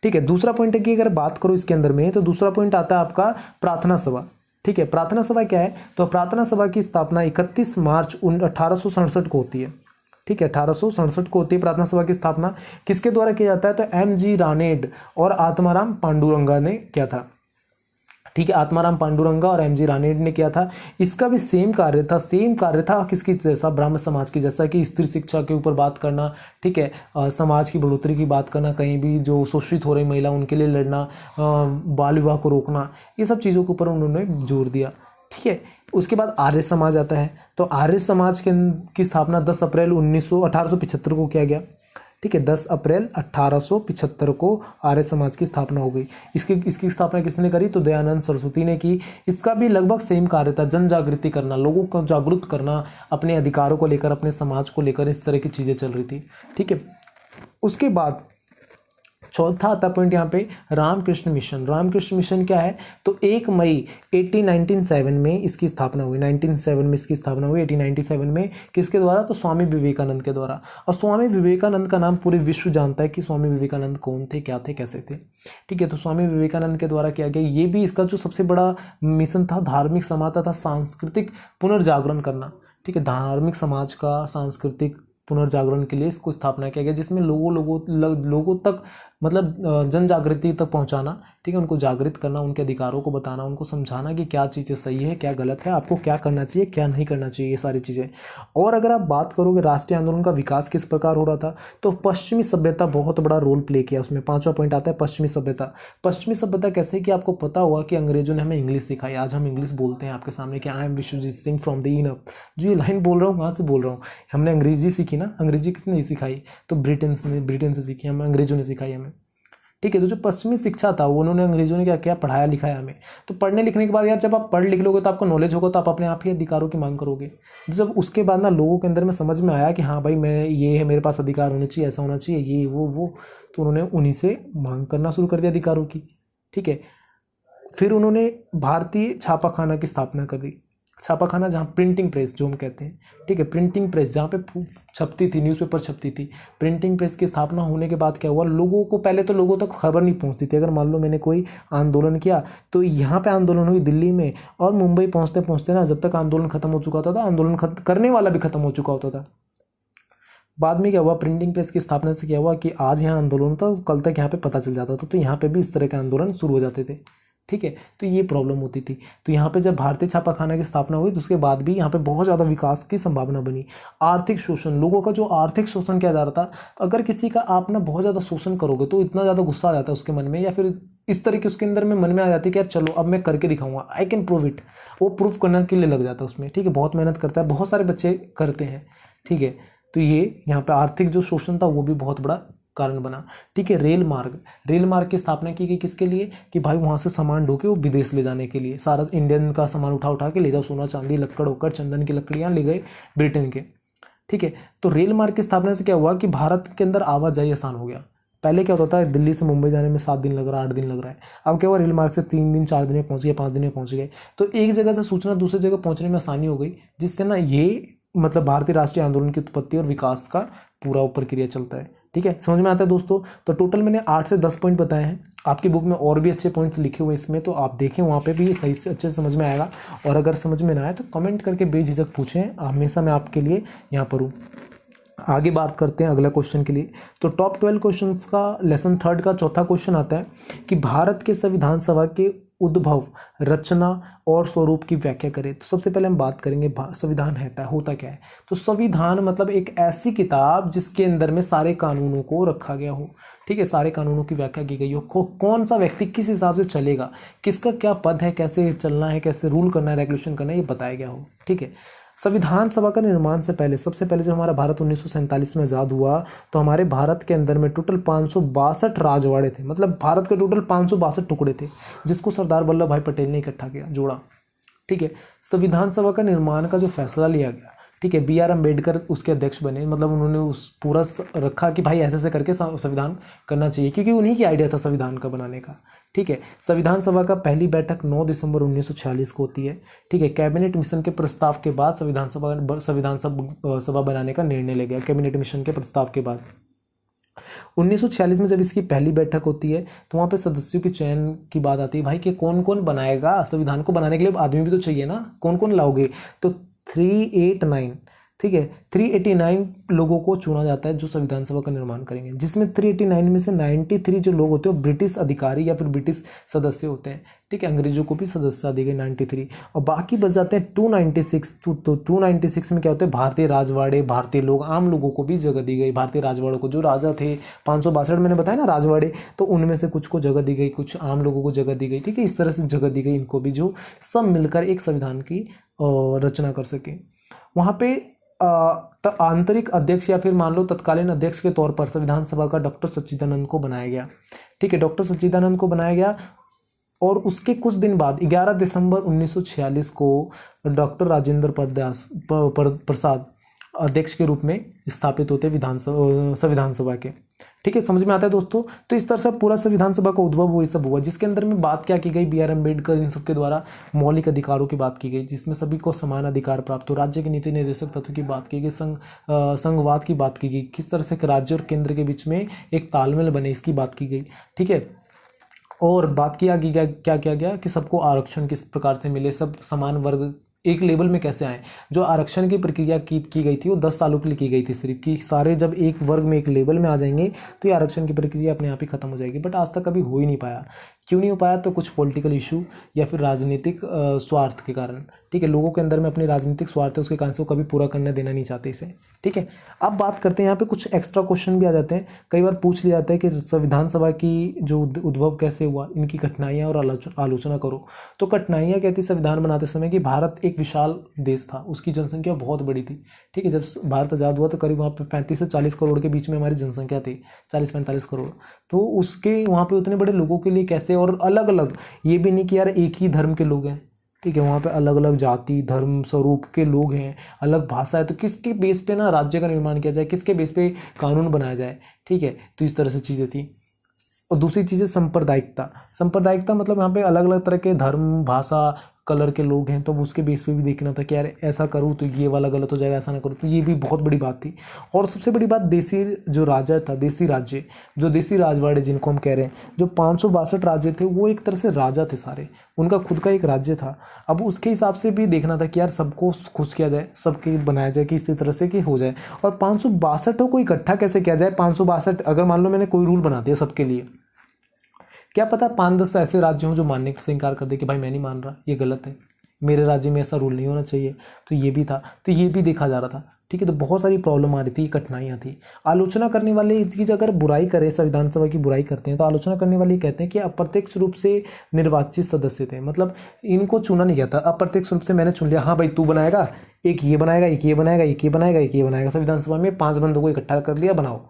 ठीक है। दूसरा पॉइंट है कि अगर बात करो इसके अंदर में, तो दूसरा पॉइंट आता है आपका प्रार्थना सभा, ठीक है। प्रार्थना सभा क्या है, तो प्रार्थना सभा की स्थापना 31 मार्च 1867 को होती है, ठीक है, 1867 को होती है प्रार्थना सभा की स्थापना। किसके द्वारा किया जाता है, तो एम.जी. रानेड और आत्माराम पांडुरंगा ने किया था, ठीक है। आत्माराम पांडुरंगा और एम.जी. रानेड ने किया था। इसका भी सेम कार्य था किसकी जैसा, ब्राह्मण समाज की जैसा, कि स्त्री शिक्षा के ऊपर बात करना, ठीक है, समाज की बढ़ोतरी की बात करना, कहीं भी जो शोषित हो रही महिला उनके लिए लड़ना, बाल विवाह को रोकना, ये सब चीज़ों के ऊपर उन्होंने जोर दिया, ठीक है। उसके बाद आर्य समाज आता है। तो आर्य समाज की स्थापना 10 अप्रैल 1875 को किया गया। ठीक है, 10 अप्रैल 1875 को आर्य समाज की स्थापना हो गई। इसकी स्थापना किसने करी? तो दयानंद सरस्वती ने की। इसका भी लगभग सेम कार्य था, जन जागृति करना, लोगों को जागरूक करना अपने अधिकारों को लेकर, अपने समाज को लेकर, इस तरह की चीज़ें चल रही थी। ठीक है। उसके बाद चौथा आता पॉइंट यहाँ पे रामकृष्ण मिशन। रामकृष्ण मिशन क्या है? तो 1 मई 1897 में इसकी स्थापना हुई। 1907 में इसकी स्थापना हुई, 1897 में। किसके द्वारा? तो स्वामी विवेकानंद के द्वारा। और स्वामी विवेकानंद का नाम पूरे विश्व जानता है कि स्वामी विवेकानंद कौन थे, क्या थे, कैसे थे। ठीक है, तो स्वामी विवेकानंद के द्वारा किया गया। ये भी इसका जो सबसे बड़ा मिशन था, धार्मिक समाज तथा सांस्कृतिक पुनर्जागरण करना। ठीक है, धार्मिक समाज का सांस्कृतिक पुनर्जागरण के लिए इसको स्थापना किया गया, जिसमें लोगों तक मतलब जन जागृति तक पहुंचाना। ठीक है, उनको जागृत करना, उनके अधिकारों को बताना, उनको समझाना कि क्या चीज़ें सही है, क्या गलत है, आपको क्या करना चाहिए, क्या नहीं करना चाहिए, ये सारी चीज़ें। और अगर आप बात करोगे राष्ट्रीय आंदोलन का विकास किस प्रकार हो रहा था, तो पश्चिमी सभ्यता बहुत बड़ा रोल प्ले किया उसमें। 5वां पॉइंट आता है पश्चिमी सभ्यता। पश्चिमी सभ्यता कैसे कि आपको पता होगा कि अंग्रेजों ने हमें इंग्लिश सिखाई। आज हम इंग्लिश बोलते हैं आपके सामने कि I am Vishwajeet Singh from the InUp. जो ये लाइन बोल रहा हूँ वहाँ से बोल रहा हूँ। हमने अंग्रेजी सीखी ना, अंग्रेजी किसने सिखाई? तो ब्रिटेन से सीखी, हमें अंग्रेजों ने सिखाई हमें। ठीक है, तो जो पश्चिमी शिक्षा था वो उन्होंने अंग्रेजों ने क्या किया? पढ़ाया लिखाया हमें। तो पढ़ने लिखने के बाद यार जब आप पढ़ लिख लोगे तो आपको नॉलेज होगा, तो आप अपने आप ही अधिकारों की मांग करोगे। जब उसके बाद ना लोगों के अंदर में समझ में आया कि हाँ भाई, मैं ये है, मेरे पास अधिकार होने चाहिए, ऐसा होना चाहिए, ये वो, तो उन्होंने उन्हीं से मांग करना शुरू कर दिया अधिकारों की। ठीक है, फिर उन्होंने भारतीय छापाखाना की स्थापना कर दी। छापाखाना जहाँ प्रिंटिंग प्रेस जो हम कहते हैं। ठीक है, प्रिंटिंग प्रेस जहाँ पे छपती थी, न्यूज़पेपर छपती थी। प्रिंटिंग प्रेस की स्थापना होने के बाद क्या हुआ? लोगों को पहले तो लोगों तक खबर नहीं पहुँचती थी। अगर मान लो मैंने कोई आंदोलन किया तो यहाँ पे आंदोलन हुई दिल्ली में, और मुंबई पहुँचते पहुँचते ना जब तक आंदोलन खत्म हो चुका था, आंदोलन करने वाला भी खत्म हो चुका होता था। बाद में क्या हुआ? प्रिंटिंग प्रेस की स्थापना से क्या हुआ कि आज यहाँ आंदोलन था, कल तक यहाँ पे पता चल जाता था, तो यहाँ पे भी इस तरह के आंदोलन शुरू हो जाते थे। ठीक है, तो ये प्रॉब्लम होती थी। तो यहाँ पे जब भारतीय छापाखाना की स्थापना हुई तो उसके बाद भी यहाँ पे बहुत ज़्यादा विकास की संभावना बनी। आर्थिक शोषण, लोगों का जो आर्थिक शोषण किया जा रहा था, तो अगर किसी का आप ना बहुत ज़्यादा शोषण करोगे तो इतना ज़्यादा गुस्सा आ जाता है उसके मन में, या फिर इस तरह की उसके अंदर में मन में आ जाती है कि यार चलो अब मैं करके दिखाऊंगा, आई कैन प्रूव इट। वो प्रूव करने के लिए लग जाता है उसमें। ठीक है, बहुत मेहनत करता है, बहुत सारे बच्चे करते हैं। ठीक है, तो ये यहाँ पे आर्थिक जो शोषण था वो भी बहुत बड़ा कारण बना। ठीक है, रेल मार्ग की स्थापना की गई किसके लिए? कि भाई वहां से सामान ढोके वो विदेश ले जाने के लिए। सारा इंडियन का सामान उठा के ले जाओ, सोना चांदी लक्कड़ उक्कड़ चंदन की लकड़ियां ले गए ब्रिटेन के। ठीक है, तो रेल मार्ग की स्थापना से क्या हुआ कि भारत के अंदर आवाजाही आसान हो गया। पहले क्या होता था, दिल्ली से मुंबई जाने में 7 दिन लग रहा है, 8 दिन लग रहा है। अब क्या हुआ, रेल मार्ग से 3 दिन 4 दिन में पहुंच गए, 5 दिन में पहुंच गए। तो एक जगह से सूचना दूसरी जगह पहुंचने में आसानी हो गई, जिससे ना ये मतलब भारतीय राष्ट्रीय आंदोलन की उत्पत्ति और विकास का पूरा प्रक्रिया चलता है। ठीक है, समझ में आता है दोस्तों? तो टोटल मैंने 8 से 10 पॉइंट बताए हैं। आपकी बुक में और भी अच्छे पॉइंट्स लिखे हुए इसमें, तो आप देखें, वहाँ पे भी सही से अच्छे से समझ में आएगा। और अगर समझ में ना आए तो कमेंट करके बेझिझक पूछें, हमेशा मैं आपके लिए यहाँ पर हूँ। आगे बात करते हैं अगला क्वेश्चन के लिए। तो टॉप 12 क्वेश्चंस का लेसन 3 का चौथा क्वेश्चन आता है कि भारत के संविधान सभा के उद्भव, रचना और स्वरूप की व्याख्या करें। तो सबसे पहले हम बात करेंगे संविधान होता क्या है। तो संविधान मतलब एक ऐसी किताब जिसके अंदर में सारे कानूनों को रखा गया हो। ठीक है, सारे कानूनों की व्याख्या की गई हो, कौन सा व्यक्ति किस हिसाब से चलेगा, किसका क्या पद है, कैसे चलना है, कैसे रूल करना है, रेगुलेशन करना है, ये बताया गया हो। ठीक है, संविधान सभा का निर्माण से पहले, सबसे पहले जब हमारा भारत 1947 में आज़ाद हुआ तो हमारे भारत के अंदर में टोटल 562 राजवाड़े थे। मतलब भारत के टोटल 562 टुकड़े थे, जिसको सरदार वल्लभ भाई पटेल ने इकट्ठा किया, जोड़ा। ठीक है, संविधान सभा का निर्माण का जो फैसला लिया गया, ठीक है, BR अम्बेडकर उसके अध्यक्ष बने। मतलब उन्होंने उस पूरा रखा कि भाई ऐसे ऐसे करके संविधान करना चाहिए, क्योंकि उन्हीं की आइडिया था संविधान का बनाने का। ठीक है, संविधान सभा का पहली बैठक 9 दिसंबर 1946 को होती है। ठीक है, कैबिनेट मिशन के प्रस्ताव के बाद संविधान सभा बनाने का निर्णय लिया गया। कैबिनेट मिशन के प्रस्ताव के बाद 1946 में जब इसकी पहली बैठक होती है तो वहाँ पे सदस्यों के चयन की बात आती है। भाई कि कौन कौन बनाएगा, संविधान को बनाने के लिए आदमी भी तो चाहिए ना, कौन कौन लाओगे। तो 389 ठीक है। 389 लोगों को चुना जाता है जो संविधान सभा का निर्माण करेंगे, जिसमें 389 में से 93 जो लोग होते हैं वो ब्रिटिश अधिकारी या फिर ब्रिटिश सदस्य होते हैं। ठीक है, अंग्रेजों को भी सदस्यता दी गई 93, और बाकी बच जाते हैं 296। तो 296 में क्या होते हैं, भारतीय राजवाड़े, भारतीय लोग, आम लोगों को भी जगह दी गई। भारतीय राजवाड़ों को, जो राजा थे 562 मैंने बताया ना राजवाड़े, तो उनमें से कुछ को जगह दी गई, कुछ आम लोगों को जगह दी गई। ठीक है, इस तरह से जगह दी गई इनको भी, जो सब मिलकर एक संविधान की रचना कर सके। वहाँ पे आंतरिक अध्यक्ष या फिर मान लो तत्कालीन अध्यक्ष के तौर पर संविधान सभा का डॉक्टर सच्चिदानंद को बनाया गया। ठीक है, डॉक्टर सच्चिदानंद को बनाया गया, और उसके कुछ दिन बाद 11 दिसंबर 1946 को डॉक्टर राजेंद्र प्रसाद अध्यक्ष के रूप में स्थापित होते संविधान सभा के। ठीक है, समझ में आता है दोस्तों। तो इस तरह से पूरा संविधान सभा का उद्भव वो सब हुआ, जिसके अंदर में बात क्या की गई, बी आर अम्बेडकर इन सब के द्वारा मौलिक अधिकारों की बात की गई, जिसमें सभी को समान अधिकार प्राप्त हो। राज्य के नीति निर्देशक तत्व की बात की गई, संघवाद की बात की गई, किस तरह से राज्य और केंद्र के बीच में एक तालमेल बने, इसकी बात की गई। ठीक है, और बात किया गया, क्या किया गया कि सबको आरक्षण किस प्रकार से मिले, सब समान वर्ग एक लेवल में कैसे आए। जो आरक्षण की प्रक्रिया की गई थी वो 10 सालों के लिए की गई थी सिर्फ, कि सारे जब एक वर्ग में एक लेवल में आ जाएंगे तो ये आरक्षण की प्रक्रिया अपने आप ही खत्म हो जाएगी। बट आज तक कभी हो ही नहीं पाया। क्यों नहीं हो पाया, तो कुछ पॉलिटिकल इशू या फिर राजनीतिक स्वार्थ के कारण। ठीक है, लोगों के अंदर में अपनी राजनीतिक स्वार्थ है, उसके कारण से वो कभी पूरा करने देना नहीं चाहते इसे। ठीक है, अब बात करते हैं, यहाँ पे कुछ एक्स्ट्रा क्वेश्चन भी आ जाते हैं। कई बार पूछ लिया जाता है कि संविधान सभा की जो उद्भव कैसे हुआ, इनकी कठिनाइयाँ और आलोचना करो। तो कठिनाइयाँ कहती संविधान बनाते समय कि भारत एक विशाल देश था, उसकी जनसंख्या बहुत बड़ी थी। ठीक है, जब भारत आज़ाद हुआ तो करीब वहाँ पे 35 से 40 करोड़ के बीच में हमारी जनसंख्या थी, 40-45 करोड़। तो उसके वहाँ पे उतने बड़े लोगों के लिए कैसे, और अलग अलग, ये भी नहीं कि यार एक ही धर्म के लोग हैं। ठीक है, वहाँ पे अलग अलग जाति धर्म स्वरूप के लोग हैं, अलग भाषा है, तो किसके बेस पे ना राज्य का निर्माण किया जाए, किसके बेस पे कानून बनाया जाए। ठीक है, तो इस तरह से चीज़ें थी। और दूसरी चीज़ है सांप्रदायिकता मतलब यहाँ पे अलग अलग तरह के धर्म भाषा कलर के लोग हैं, तो उसके बेस पे भी देखना था कि यार ऐसा करूँ तो ये वाला गलत हो जाएगा, ऐसा ना करूँ, तो ये भी बहुत बड़ी बात थी। और सबसे बड़ी बात, देसी जो राजा था, देसी राज्य, जो देसी राजवाड़े जिनको हम कह रहे हैं, जो 562 राज्य थे वो एक तरह से राजा थे सारे, उनका खुद का एक राज्य था। अब उसके हिसाब से भी देखना था कि यार सबको खुश किया जाए, सबके बनाया जाए कि इसी तरह से कि हो जाए। और 562 को इकट्ठा कैसे किया जाए, 562 अगर मान लो मैंने कोई रूल बना दिया सबके लिए, क्या पता 5-10 ऐसे राज्य हों जो मानने से इनकार कर दे कि भाई मैं नहीं मान रहा, ये गलत है, मेरे राज्य में ऐसा रूल नहीं होना चाहिए। तो ये भी था, तो ये भी देखा जा रहा था। ठीक है, तो बहुत सारी प्रॉब्लम आ रही थी, कठिनाइयाँ थी। आलोचना करने वाले इसकी अगर बुराई करें, संविधान सभा की बुराई करते हैं, तो आलोचना करने वाले कहते हैं कि अप्रत्यक्ष रूप से निर्वाचित सदस्य थे, मतलब इनको चुना नहीं गया था। अप्रत्यक्ष रूप से मैंने चुन लिया, हाँ भाई तू बनाएगा, एक ये बनाएगा, एक ये बनाएगा, एक ये बनाएगा, एक ये बनाएगा, संविधान सभा में 5 बंदों को इकट्ठा कर लिया, बनाओ।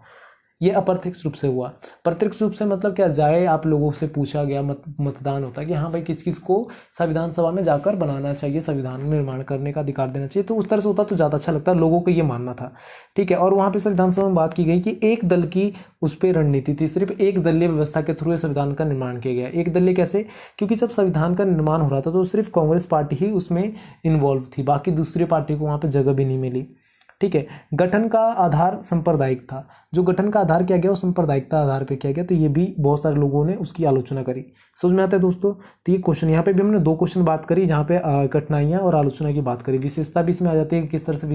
ये अप्रत्यक्ष रूप से हुआ। प्रत्यक्ष रूप से मतलब क्या, जाए आप लोगों से पूछा गया, मतदान होता है कि हाँ भाई किस किस को संविधान सभा में जाकर बनाना चाहिए, संविधान निर्माण करने का अधिकार देना चाहिए, तो उस तरह से होता तो ज़्यादा अच्छा लगता, लोगों को ये मानना था। ठीक है, और वहाँ पे संविधान सभा में बात की गई कि एक दल की उस पर रणनीति थी, सिर्फ एक दलीय व्यवस्था के थ्रू संविधान का निर्माण किया गया। एक दलीय कैसे, क्योंकि जब संविधान का निर्माण हो रहा था तो सिर्फ कांग्रेस पार्टी ही उसमें इन्वॉल्व थी, बाकी दूसरी पार्टी को वहाँ पर जगह भी नहीं मिली। ठीक है, गठन का आधार सांप्रदायिक था, जो गठन का आधार किया गया वो सांप्रदायिकता आधार पे किया गया, तो ये भी बहुत सारे लोगों ने उसकी आलोचना करी। समझ में आता है दोस्तों। तो ये क्वेश्चन, यहाँ पे भी हमने 2 क्वेश्चन बात करी, जहाँ पे कठिनाइयाँ और आलोचना की बात करी। विशेषता भी इसमें आ जाती है कि किस तरह से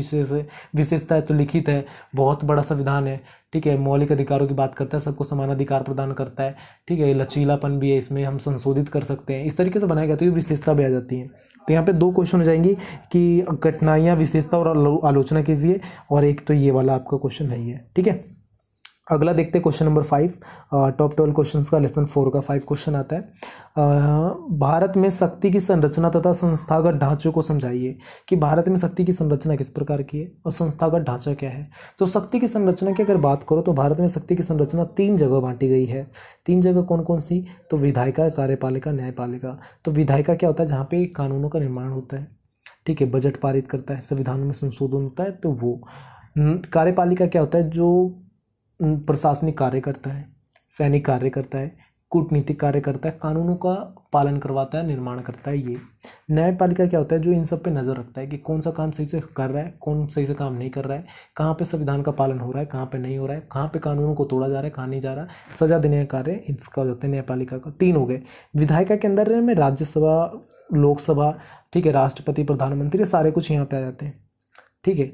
विशेषता है, तो लिखित है, बहुत बड़ा संविधान है। ठीक है, मौलिक अधिकारों की बात करता है, सबको समान अधिकार प्रदान करता है। ठीक है, लचीलापन भी है इसमें, हम संशोधित कर सकते हैं, इस तरीके से बनाया गया, तो ये विशेषता भी आ जाती है। तो यहाँ पे 2 क्वेश्चन हो जाएंगी कि कठिनाइयाँ, विशेषता और आलोचना कीजिए, और एक तो ये वाला आपका क्वेश्चन है ही है। ठीक है, अगला देखते हैं क्वेश्चन नंबर 5, टॉप 12 क्वेश्चंस का लेसन 4 का 5 क्वेश्चन आता है। भारत में शक्ति की संरचना तथा संस्थागत ढांचे को समझाइए, कि भारत में शक्ति की संरचना किस प्रकार की है और संस्थागत ढांचा क्या है। तो शक्ति की संरचना की अगर बात करो तो भारत में शक्ति की संरचना 3 जगह बांटी गई है। 3 जगह कौन कौन सी, तो विधायिका, कार्यपालिका, न्यायपालिका। तो विधायिका क्या होता है, जहाँ पे कानूनों का निर्माण होता है। ठीक है, बजट पारित करता है, संविधान में संशोधन होता है, तो वो। कार्यपालिका क्या होता है, जो प्रशासनिक कार्य करता है, सैनिक कार्य करता है, कूटनीतिक कार्य करता है, कानूनों का पालन करवाता है, निर्माण करता है। ये न्यायपालिका क्या होता है, जो इन सब पे नज़र रखता है कि कौन सा काम सही से कर रहा है, कौन सही से काम नहीं कर रहा है, कहाँ पे संविधान का पालन हो रहा है, कहाँ पे नहीं हो रहा है, कहाँ पे कानूनों को तोड़ा जा रहा है, कहाँ नहीं जा रहा, सजा देने का कार्य इसका हो जाता है न्यायपालिका का। 3 हो गए। विधायिका के अंदर में राज्यसभा, लोकसभा, ठीक है, राष्ट्रपति, प्रधानमंत्री, सारे कुछ यहाँ पे आ जाते हैं। ठीक है,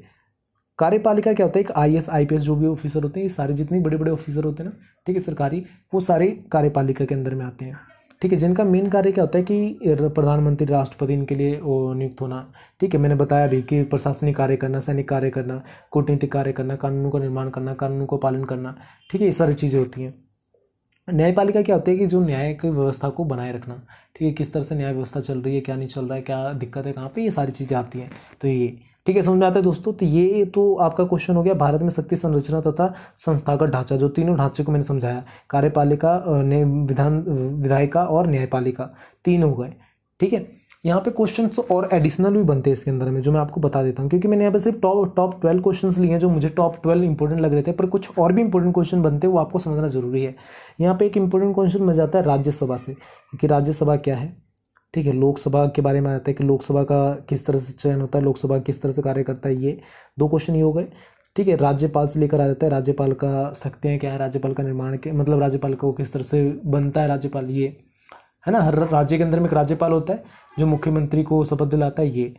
कार्यपालिका क्या होता है, एक आईएएस आईपीएस जो भी ऑफिसर होते हैं, ये सारे जितने बड़े बड़े ऑफिसर होते हैं ना, ठीक है, सरकारी, वो सारे कार्यपालिका के अंदर में आते हैं। ठीक है, जिनका मेन कार्य क्या होता है कि प्रधानमंत्री, राष्ट्रपति, इनके लिए नियुक्त होना। ठीक है, मैंने बताया भी कि प्रशासनिक कार्य करना, सैनिक कार्य करना, कूटनीतिक कार्य करना, कानूनों का निर्माण करना, कानूनों का पालन करना। ठीक है, ये सारी चीज़ें होती हैं। न्यायपालिका क्या होती है कि जो न्याय की व्यवस्था को बनाए रखना। ठीक है, किस तरह से न्याय व्यवस्था चल रही है, क्या नहीं चल रहा है, क्या दिक्कत है कहाँ पे, ये सारी चीज़ें आती हैं। तो ये ठीक है, समझ में आता है दोस्तों। तो ये तो आपका क्वेश्चन हो गया भारत में शक्ति संरचना तथा संस्थागत ढांचा, जो तीनों ढांचे को मैंने समझाया, कार्यपालिका, विधायिका और न्यायपालिका, तीन हो गए। ठीक है, यहाँ पे क्वेश्चंस और एडिशनल भी बनते हैं इसके अंदर में, जो मैं आपको बता देता हूँ, क्योंकि मैंने यहाँ पे सिर्फ टॉप 12 क्वेश्चंस लिए हैं जो मुझे टॉप 12 इंपॉर्टेंट लग रहे थे, पर कुछ और भी इंपॉर्टेंट क्वेश्चन बनते हैं, वो आपको समझना जरूरी है। यहाँ पे एक इंपॉर्टेंट क्वेश्चन मिल जाता है राज्यसभा से, कि राज्यसभा क्या है। ठीक है, लोकसभा के बारे में आता है कि लोकसभा का किस तरह से चयन होता है, लोकसभा किस तरह से कार्य करता है, ये 2 क्वेश्चन ये हो गए। ठीक है, राज्यपाल से लेकर आ जाता है, राज्यपाल का शक्तियाँ क्या है, राज्यपाल का निर्माण के मतलब राज्यपाल को किस तरह से बनता है राज्यपाल, ये है ना। हर राज्य के अंदर में एक राज्यपाल होता है जो मुख्यमंत्री को शपथ दिलाता है, ये।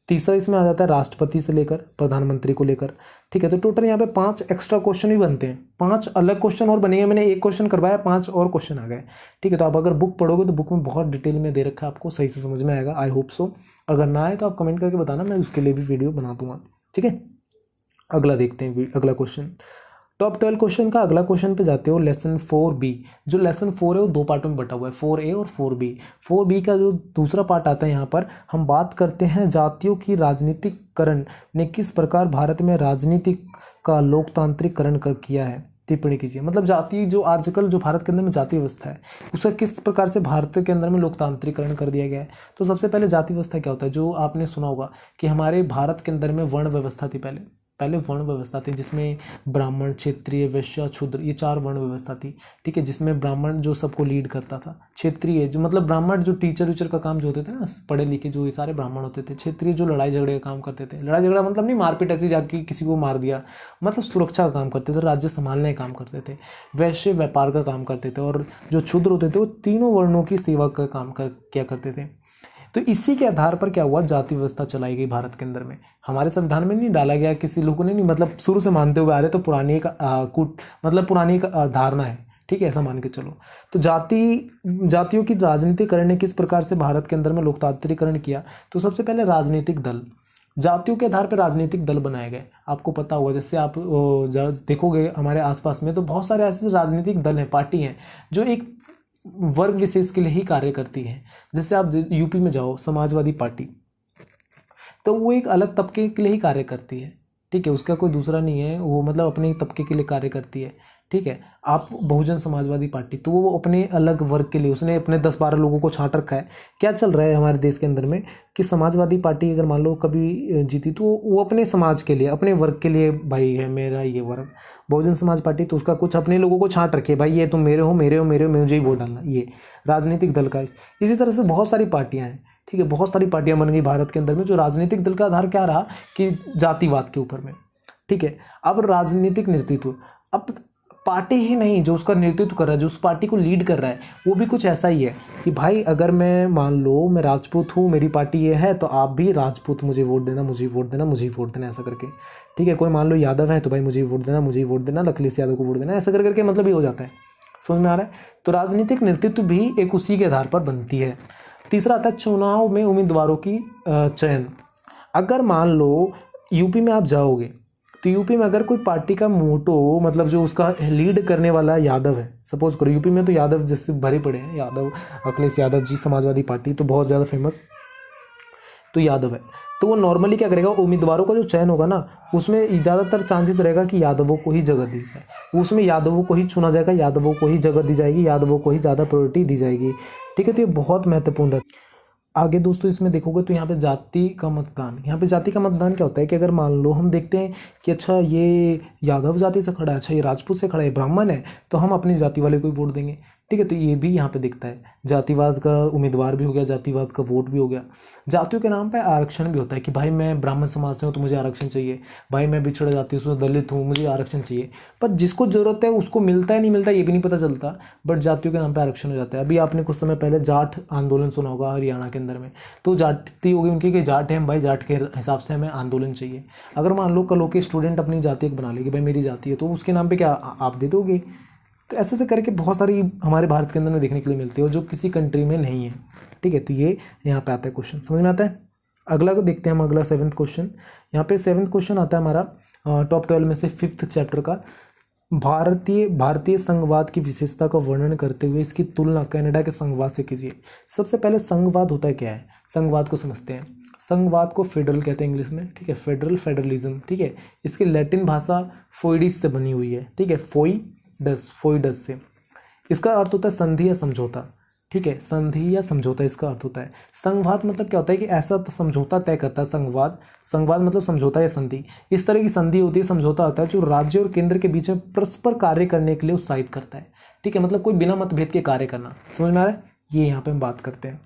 तीसरा इसमें आ जाता है राष्ट्रपति से लेकर प्रधानमंत्री को लेकर। ठीक है, तो टोटल यहाँ पे 5 एक्स्ट्रा क्वेश्चन भी बनते हैं, 5 अलग क्वेश्चन और बनेंगे। मैंने 1 क्वेश्चन करवाया, 5 और क्वेश्चन आ गए। ठीक है, तो आप अगर बुक पढ़ोगे तो बुक में बहुत डिटेल में दे रखा है, आपको सही से समझ में आएगा, आई होप सो। अगर ना आए तो आप कमेंट करके बताना, मैं उसके लिए भी वीडियो बना दूंगा। ठीक है, अगला देखते हैं, अगला क्वेश्चन टॉप 12 क्वेश्चन का अगला क्वेश्चन पे जाते हो, लेसन 4B। जो लेसन 4 है वो 2 पार्टों में बटा हुआ है, 4A और 4B। 4B का जो दूसरा पार्ट आता है, यहाँ पर हम बात करते हैं जातियों की राजनीतिकरण ने किस प्रकार भारत में राजनीति का लोकतांत्रिकरण किया है, टिप्पणी कीजिए। मतलब जाति, जो आजकल जो भारत के अंदर में जाति व्यवस्था है, उसका किस प्रकार से भारत के अंदर में लोकतांत्रिकरण कर दिया गया है। तो सबसे पहले जाति व्यवस्था क्या होता है, जो आपने सुना होगा कि हमारे भारत के अंदर में वर्ण व्यवस्था थी, पहले वर्ण व्यवस्था थी, जिसमें ब्राह्मण, क्षत्रिय, वैश्य, शूद्र, ये 4 वर्ण व्यवस्था थी। ठीक है, जिसमें ब्राह्मण जो सबको लीड करता था, क्षत्रिय जो मतलब ब्राह्मण जो टीचर वीचर का काम जो होते थे ना, पढ़े लिखे जो ये सारे ब्राह्मण होते थे। क्षत्रिय जो लड़ाई झगड़े का काम करते थे, लड़ाई झगड़ा मतलब नहीं मारपीट ऐसी जाके किसी को मार दिया, मतलब सुरक्षा का काम करते थे, राज्य संभालने का काम करते थे। वैश्य व्यापार का काम करते थे, और जो क्षुद्र होते थे वो तीनों वर्णों की सेवा का काम किया करते थे। तो इसी के आधार पर क्या हुआ, जाति व्यवस्था चलाई गई भारत के अंदर में। हमारे संविधान में नहीं डाला गया, किसी लोगों ने नहीं, मतलब शुरू से मानते हुए आ रहे, तो पुरानी एक पुरानी एक धारणा है। ठीक है, ऐसा मान के चलो। तो जातियों की राजनीतिकरण ने किस प्रकार से भारत के अंदर में लोकतांत्रिकरण किया। तो सबसे पहले राजनीतिक दल, जातियों के आधार पर राजनीतिक दल बनाए गए। आपको पता होगा, जैसे आप देखोगे हमारे आसपास में, तो बहुत सारे ऐसे राजनीतिक दल हैं, पार्टी हैं, जो एक वर्ग विशेष के लिए ही कार्य करती है। जैसे आप यूपी में जाओ, समाजवादी पार्टी, तो वो एक अलग तबके के लिए ही कार्य करती है। ठीक है, उसका कोई दूसरा नहीं है, वो मतलब अपने तबके के लिए कार्य करती है। ठीक है, आप बहुजन समाजवादी पार्टी, तो वो अपने अलग वर्ग के लिए, उसने अपने 10-12 लोगों को छांट रखा है। क्या चल रहा है हमारे देश के अंदर में कि समाजवादी पार्टी अगर मान लो कभी जीती, तो वो अपने समाज के लिए, अपने वर्ग के लिए, भाई है मेरा ये वर्ग। बहुजन समाज पार्टी तो उसका कुछ अपने लोगों को छांट रखे, भाई ये तुम मेरे हो, मेरे हो, मेरे हो, मुझे ही वोट डालना, ये राजनीतिक दल का। इसी तरह से बहुत सारी पार्टियां हैं। ठीक है, बहुत सारी पार्टियां बन गई भारत के अंदर में, जो राजनीतिक दल का आधार क्या रहा कि जातिवाद के ऊपर में। ठीक है, अब राजनीतिक नेतृत्व, अब पार्टी ही नहीं, जो उसका नेतृत्व कर रहा है, जो उस पार्टी को लीड कर रहा है, वो भी कुछ ऐसा ही है कि भाई अगर मैं मान लो मैं राजपूत हूँ, मेरी पार्टी ये है, तो आप भी राजपूत, मुझे वोट देना, मुझे वोट देना, मुझे वोट देना, ऐसा करके। ठीक है, कोई मान लो यादव है, तो भाई मुझे वोट देना, मुझे वोट देना, अखिलेश यादव को वोट देना, ऐसा करके मतलब ये हो जाता है। समझ में आ रहा है। तो राजनीतिक नेतृत्व भी एक उसी के आधार पर बनती है। तीसरा आता है चुनाव में उम्मीदवारों की चयन। अगर मान लो यूपी में आप जाओगे, तो यूपी में अगर कोई पार्टी का मोटो, मतलब जो उसका लीड करने वाला यादव है, सपोज करो यूपी में तो यादव जैसे भरे पड़े हैं, यादव, अखिलेश यादव जी, समाजवादी पार्टी तो बहुत ज़्यादा फेमस, तो यादव है, तो वो नॉर्मली क्या करेगा, उम्मीदवारों का जो चयन होगा ना, उसमें ज़्यादातर चांसेस रहेगा कि यादवों को ही जगह दी जाए, उसमें यादवों को ही चुना जाएगा, यादवों को ही जगह दी जाएगी, यादवों को ही ज़्यादा प्रायोरिटी दी जाएगी। ठीक है, तो ये बहुत महत्वपूर्ण है। आगे दोस्तों इसमें देखोगे तो यहाँ पे जाति का मतदान, यहाँ पे जाति का मतदान क्या होता है कि अगर मान लो हम देखते हैं कि अच्छा ये यादव जाति से खड़ा है, अच्छा ये राजपूत से खड़ा है, ब्राह्मण है, तो हम अपनी जाति वाले को ही वोट देंगे। ठीक है, तो ये भी यहाँ पे दिखता है। जातिवाद का उम्मीदवार भी हो गया, जातिवाद का वोट भी हो गया। जातियों के नाम पे आरक्षण भी होता है कि भाई मैं ब्राह्मण समाज से हूँ तो मुझे आरक्षण चाहिए, भाई मैं पिछड़ा जाति से दलित हूँ मुझे आरक्षण चाहिए। पर जिसको जरूरत है उसको मिलता है नहीं मिलता ये भी नहीं पता चलता, बट जातियों के नाम पे आरक्षण हो जाता है। अभी आपने कुछ समय पहले जाट आंदोलन सुना होगा हरियाणा के अंदर में, तो जाति होगी उनकी कि जाट है हम भाई, जाट के हिसाब से हमें आंदोलन चाहिए। अगर मान लो कल के स्टूडेंट अपनी जाति एक बना लेगी, भाई मेरी जाति है, तो उसके नाम पे क्या आप दे दोगे? तो ऐसे ऐसे करके बहुत सारी हमारे भारत के अंदर में देखने के लिए मिलती है, और जो किसी कंट्री में नहीं है। ठीक है, तो ये यहाँ पे आता है क्वेश्चन, समझ में आता है। अगला को देखते हैं हम, अगला 7th क्वेश्चन। यहाँ पे 7th क्वेश्चन आता है हमारा टॉप 12 में से 5th चैप्टर का। भारतीय संघवाद की विशेषता का वर्णन करते हुए इसकी तुलना कनाडा के संघवाद से कीजिए। सबसे पहले संघवाद होता है क्या है, संघवाद को समझते हैं। संघवाद को फेडरल कहते हैं इंग्लिश में, ठीक है, फेडरल, फेडरलिज्म, ठीक है। इसकी लैटिन भाषा फोइडिस से बनी हुई है, ठीक है, फोइडस से। इसका अर्थ होता है संधि या समझौता, ठीक है, संधि या समझौता इसका अर्थ होता है। संघवाद मतलब क्या होता है कि ऐसा समझौता तय करता है संघवाद मतलब समझौता या संधि। इस तरह की संधि होती है, समझौता होता है जो राज्य और केंद्र के बीच में परस्पर कार्य करने के लिए उत्साहित करता है। ठीक है, मतलब कोई बिना मतभेद के कार्य करना, समझ में आ रहा है। ये यहाँ पे हम बात करते हैं।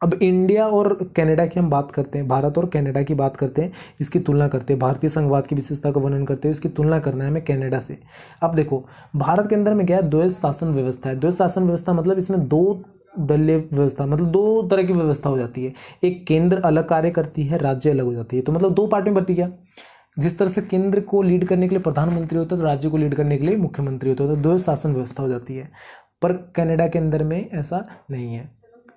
अब इंडिया और कनाडा की हम बात करते हैं, भारत और कनाडा की बात करते हैं, इसकी तुलना करते हैं। भारतीय संघवाद की विशेषता का वर्णन करते हुए इसकी तुलना करना है हमें कनाडा से। अब देखो भारत के अंदर में क्या है, द्वैध शासन व्यवस्था है। द्वैध शासन व्यवस्था मतलब इसमें दो दलीय व्यवस्था, मतलब दो तरह की व्यवस्था हो जाती है। एक केंद्र अलग कार्य करती है, राज्य अलग हो जाती है, तो मतलब दो पार्ट में बटी गया। जिस तरह से केंद्र को लीड करने के लिए प्रधानमंत्री होता है तो राज्य को लीड करने के लिए मुख्यमंत्री होता है, तो द्वैध शासन व्यवस्था हो जाती है। पर कनाडा के अंदर में ऐसा नहीं है।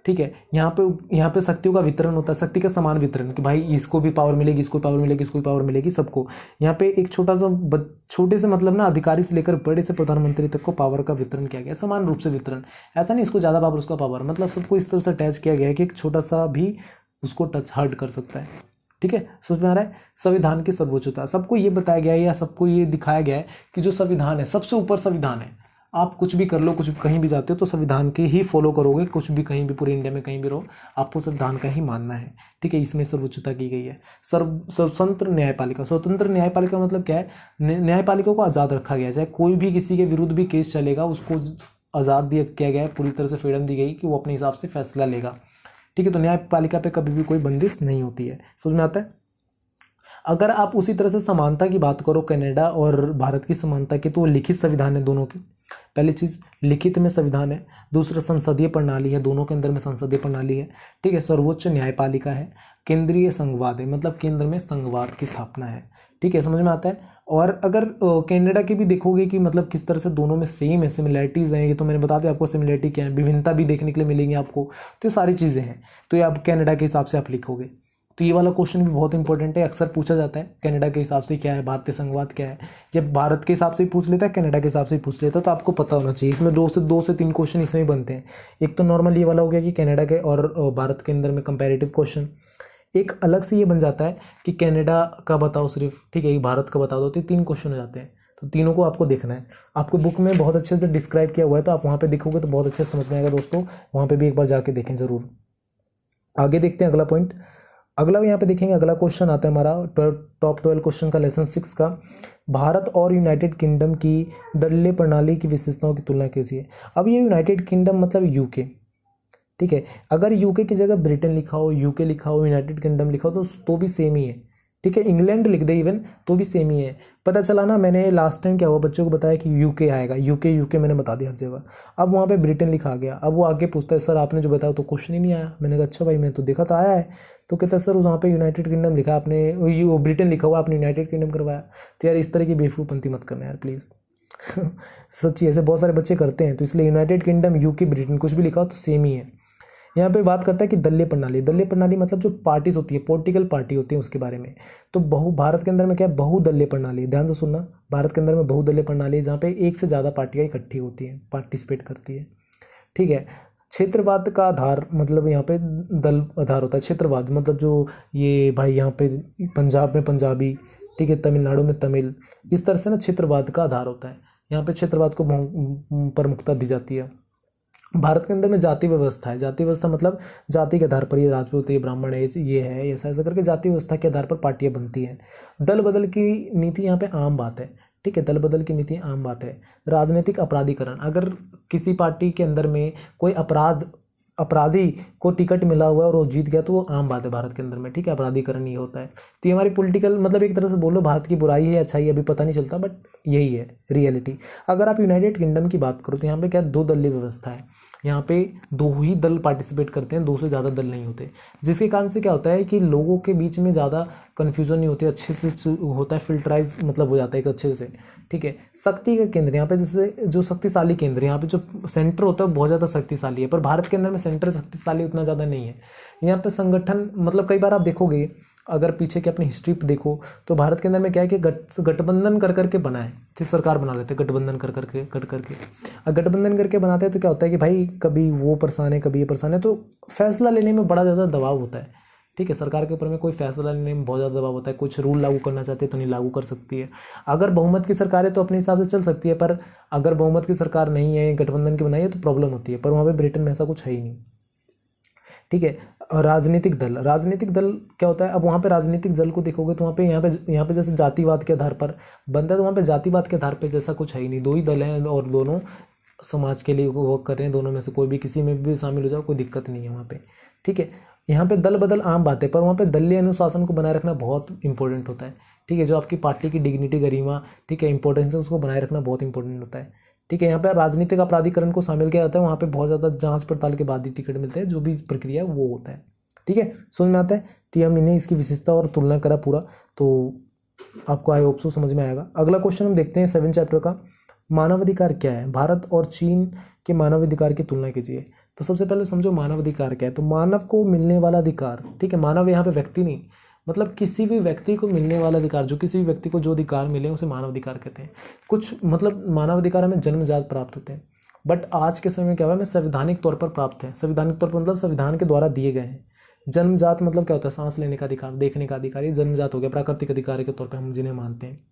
ठीक है, यहाँ पे शक्तियों का वितरण होता है, शक्ति का समान वितरण, कि भाई इसको भी पावर मिलेगी, इसको पावर मिलेगी, इसको पावर मिलेगी, सबको। यहाँ पे एक छोटे से मतलब ना अधिकारी से लेकर बड़े से प्रधानमंत्री तक को पावर का वितरण किया गया, समान रूप से वितरण। ऐसा नहीं इसको ज़्यादा पावर उसका पावर, मतलब सबको इस तरह से अटैच किया गया है कि एक छोटा सा भी उसको टच हर्ट कर सकता है। ठीक है, समझ में आ रहा है। संविधान की सर्वोच्चता, सबको ये बताया गया है या सबको ये दिखाया गया है कि जो संविधान है सबसे ऊपर संविधान है। आप कुछ भी कर लो, कुछ कहीं भी जाते हो तो संविधान के ही फॉलो करोगे, कुछ भी कहीं भी पूरे इंडिया में कहीं भी रहो आपको संविधान का ही मानना है। ठीक है, इसमें सर्वोच्चता की गई है। स्वतंत्र न्यायपालिका, स्वतंत्र न्यायपालिका मतलब क्या है, न्यायपालिका को आज़ाद रखा गया है, चाहे कोई भी किसी के विरुद्ध भी केस चलेगा उसको आज़ाद किया गया है, पूरी तरह से फ्रीडम दी गई कि वो अपने हिसाब से फैसला लेगा। ठीक है, तो न्यायपालिका पे कभी भी कोई बंदिश नहीं होती है, समझ में आता है। अगर आप उसी तरह से समानता की बात करो कनाडा और भारत की समानता की, तो लिखित संविधान है दोनों के। पहली चीज लिखित में संविधान है, दूसरा संसदीय प्रणाली है, दोनों के अंदर में संसदीय प्रणाली है। ठीक है, सर्वोच्च न्यायपालिका है, केंद्रीय संघवाद है, मतलब केंद्र में संघवाद की स्थापना है। ठीक है, समझ में आता है। और अगर कनाडा की भी देखोगे कि मतलब किस तरह से दोनों में सेम है, सिमिलैरिटीज हैं, ये तो मैंने बता दिया आपको सिमिलैरिटी क्या है, विभिन्नता भी देखने के लिए मिलेंगी आपको, तो ये सारी चीजें हैं। तो ये आप कनाडा के हिसाब से आप लिखोगे। तो ये वाला क्वेश्चन भी बहुत इंपॉर्टेंट है, अक्सर पूछा जाता है कनाडा के हिसाब से क्या है, भारतीय संघवाद क्या है। जब भारत के हिसाब से ही पूछ लेता है, कनाडा के हिसाब से ही पूछ लेता है, तो आपको पता होना चाहिए। इसमें दो से तीन क्वेश्चन इसमें ही बनते हैं। एक तो नॉर्मल ये वाला हो गया कि कनाडा के और भारत के अंदर में कंपैरेटिव क्वेश्चन। एक अलग से ये बन जाता है कि कनाडा का बताओ सिर्फ, ठीक है, भारत का बता दो, तो 3 क्वेश्चन हो जाते हैं। तो तीनों को आपको देखना है। आपको बुक में बहुत अच्छे से डिस्क्राइब किया हुआ है, तो आप वहाँ पे देखोगे तो बहुत अच्छे से समझ में आएगा दोस्तों। वहाँ पे भी एक बार जाके देखें जरूर। आगे देखते हैं अगला पॉइंट। अगला यहाँ पे देखेंगे, अगला क्वेश्चन आता है हमारा टॉप 12 क्वेश्चन का, लेसन 6 का। भारत और यूनाइटेड किंगडम की दलीय प्रणाली की विशेषताओं की तुलना कीजिए। अब ये यूनाइटेड किंगडम मतलब यूके, ठीक है। अगर यूके की जगह ब्रिटेन लिखा हो, यूके लिखा हो, यूनाइटेड किंगडम लिखा हो तो भी सेम ही है। ठीक है, इंग्लैंड लिख दे इवन तो भी सेम ही है। पता चला ना, मैंने लास्ट टाइम क्या हुआ, बच्चों को बताया कि यूके आएगा, यूके मैंने बता दिया हर जगह। अब वहाँ पे ब्रिटेन लिखा गया। अब वो आगे पूछता है सर आपने जो बताया तो क्वेश्चन ही नहीं आया। मैंने कहा अच्छा भाई मैं तो देखा तो आया है। तो कहता है सर वहाँ पे यूनाइटेड किंगडम लिखा, आपने ब्रिटेन लिखा हुआ, आपने यूनाइटेड किंगडम करवाया। तो यार इस तरह की बेवकूफ़पंती मत करना यार प्लीज़। सच्ची ऐसे बहुत सारे बच्चे करते हैं। तो इसलिए यूनाइटेड किंगडम, यूके, ब्रिटेन कुछ भी लिखा हो तो सेम ही है। यहाँ पे बात करता है कि दलीय प्रणाली मतलब जो पार्टीज होती है, पॉलिटिकल पार्टी होती है, उसके बारे में। तो भारत के अंदर में क्या है, बहुदलीय प्रणाली। ध्यान से सुनना, भारत के अंदर में बहुदलीय प्रणाली है जहाँ पे एक से ज़्यादा पार्टियाँ इकट्ठी होती हैं, पार्टिसिपेट करती है। ठीक है, क्षेत्रवाद का आधार मतलब यहाँ पे दल आधार होता है। क्षेत्रवाद मतलब जो ये भाई यहाँ पे पंजाब में पंजाबी, ठीक है, तमिलनाडु में तमिल, इस तरह से ना क्षेत्रवाद का आधार होता है। यहाँ पे क्षेत्रवाद को प्रमुखता दी जाती है। भारत के अंदर में जाति व्यवस्था है। जाति व्यवस्था मतलब जाति के आधार पर, ये राजपूत, ये ब्राह्मण है, ये है, ऐसा ऐसा करके जाति व्यवस्था के आधार पर पार्टियां बनती हैं। दल बदल की नीति यहाँ पे आम बात है। ठीक है, दल बदल की नीति आम बात है। राजनीतिक अपराधीकरण, अगर किसी पार्टी के अंदर में कोई अपराधी को टिकट मिला हुआ है और वो जीत गया तो वो आम बात है भारत के अंदर में, ठीक है, अपराधीकरण ये होता है। तो ये हमारी पॉलिटिकल मतलब एक तरह से बोलो भारत की बुराई है या अच्छाई अभी पता नहीं चलता, बट यही है रियलिटी। अगर आप यूनाइटेड किंगडम की बात करो तो यहाँ पे क्या दो दलीय व्यवस्था है, यहाँ पे दो ही दल पार्टिसिपेट करते हैं, दो से ज़्यादा दल नहीं होते, जिसके कारण से क्या होता है कि लोगों के बीच में ज़्यादा कन्फ्यूजन नहीं होती, अच्छे से होता है, फिल्टराइज मतलब हो जाता है एक अच्छे से, ठीक है। शक्ति का केंद्र यहाँ पे जैसे जो शक्तिशाली केंद्र, यहाँ पे जो सेंटर होता है वो बहुत ज़्यादा शक्तिशाली है, पर भारत के अंदर में सेंटर शक्तिशाली उतना ज़्यादा नहीं है। यहाँ पे संगठन मतलब कई बार आप देखोगे, अगर पीछे की अपनी हिस्ट्री देखो तो भारत के अंदर में क्या है कि गठबंधन कर करके बना है, फिर सरकार बना लेते हैं गठबंधन कर करके गठबंधन करके बनाते हैं तो क्या होता है कि भाई कभी वो परेशान है कभी ये परेशान है, तो फैसला लेने में बड़ा ज़्यादा दबाव होता है, ठीक है। सरकार के ऊपर में कोई फैसला लेने में बहुत ज़्यादा दबाव होता है, कुछ रूल लागू करना चाहते हैं तो नहीं लागू कर सकती है। अगर बहुमत की सरकार है तो अपने हिसाब से चल सकती है, पर अगर बहुमत की सरकार नहीं है, गठबंधन की बनाई है तो प्रॉब्लम होती है, पर वहाँ पर ब्रिटेन में ऐसा कुछ है ही नहीं, ठीक है। राजनीतिक दल क्या होता है, अब वहाँ पे राजनीतिक दल को देखोगे तो यहाँ पे जैसे जातिवाद के आधार पर बनता है, तो वहाँ पे जातिवाद के आधार पे जैसा कुछ है ही नहीं, दो ही दल हैं और दोनों समाज के लिए वर्क कर रहे हैं, दोनों में से कोई भी किसी में भी शामिल हो जाओ कोई दिक्कत नहीं है वहाँ पे, ठीक है। यहाँ पे दल बदल आम बात है, पर वहाँ पे दलीय अनुशासन को बनाए रखना बहुत इंपॉर्टेंट होता है, ठीक है। जो आपकी पार्टी की डिग्निटी गरिमा, ठीक है, इंपॉर्टेंस है, उसको बनाए रखना बहुत इंपॉर्टेंट होता है, ठीक है। यहाँ पे राजनीतिक अपराधीकरण को शामिल किया जाता है, वहाँ पे बहुत ज़्यादा जांच पड़ताल के बाद ही टिकट मिलते हैं, जो भी प्रक्रिया है वो होता है, ठीक है, समझ में आता है। तो हमने इसकी विशेषता और तुलना करा पूरा, तो आपको आई होप सो समझ में आएगा। अगला क्वेश्चन हम देखते हैं 7 चैप्टर का, मानवाधिकार क्या है, भारत और चीन के मानवाधिकार की तुलना कीजिए। तो सबसे पहले समझो मानवाधिकार क्या है, तो मानव को मिलने वाला अधिकार, ठीक है, मानव यहाँ पे व्यक्ति नहीं, मतलब किसी भी व्यक्ति को मिलने वाला अधिकार, जो किसी भी व्यक्ति को जो अधिकार मिले उसे मानव अधिकार कहते हैं। कुछ मतलब मानव अधिकार हमें जन्मजात प्राप्त होते हैं, बट आज के समय में क्या हुआ, हमें संवैधानिक तौर पर प्राप्त है। संवैधानिक तौर पर मतलब संविधान के द्वारा दिए गए हैं। जन्मजात मतलब क्या होता है, सांस लेने का अधिकार, देखने का अधिकार, ये जन्मजात हो गया। प्राकृतिक अधिकार के तौर पर हम जिन्हें मानते हैं।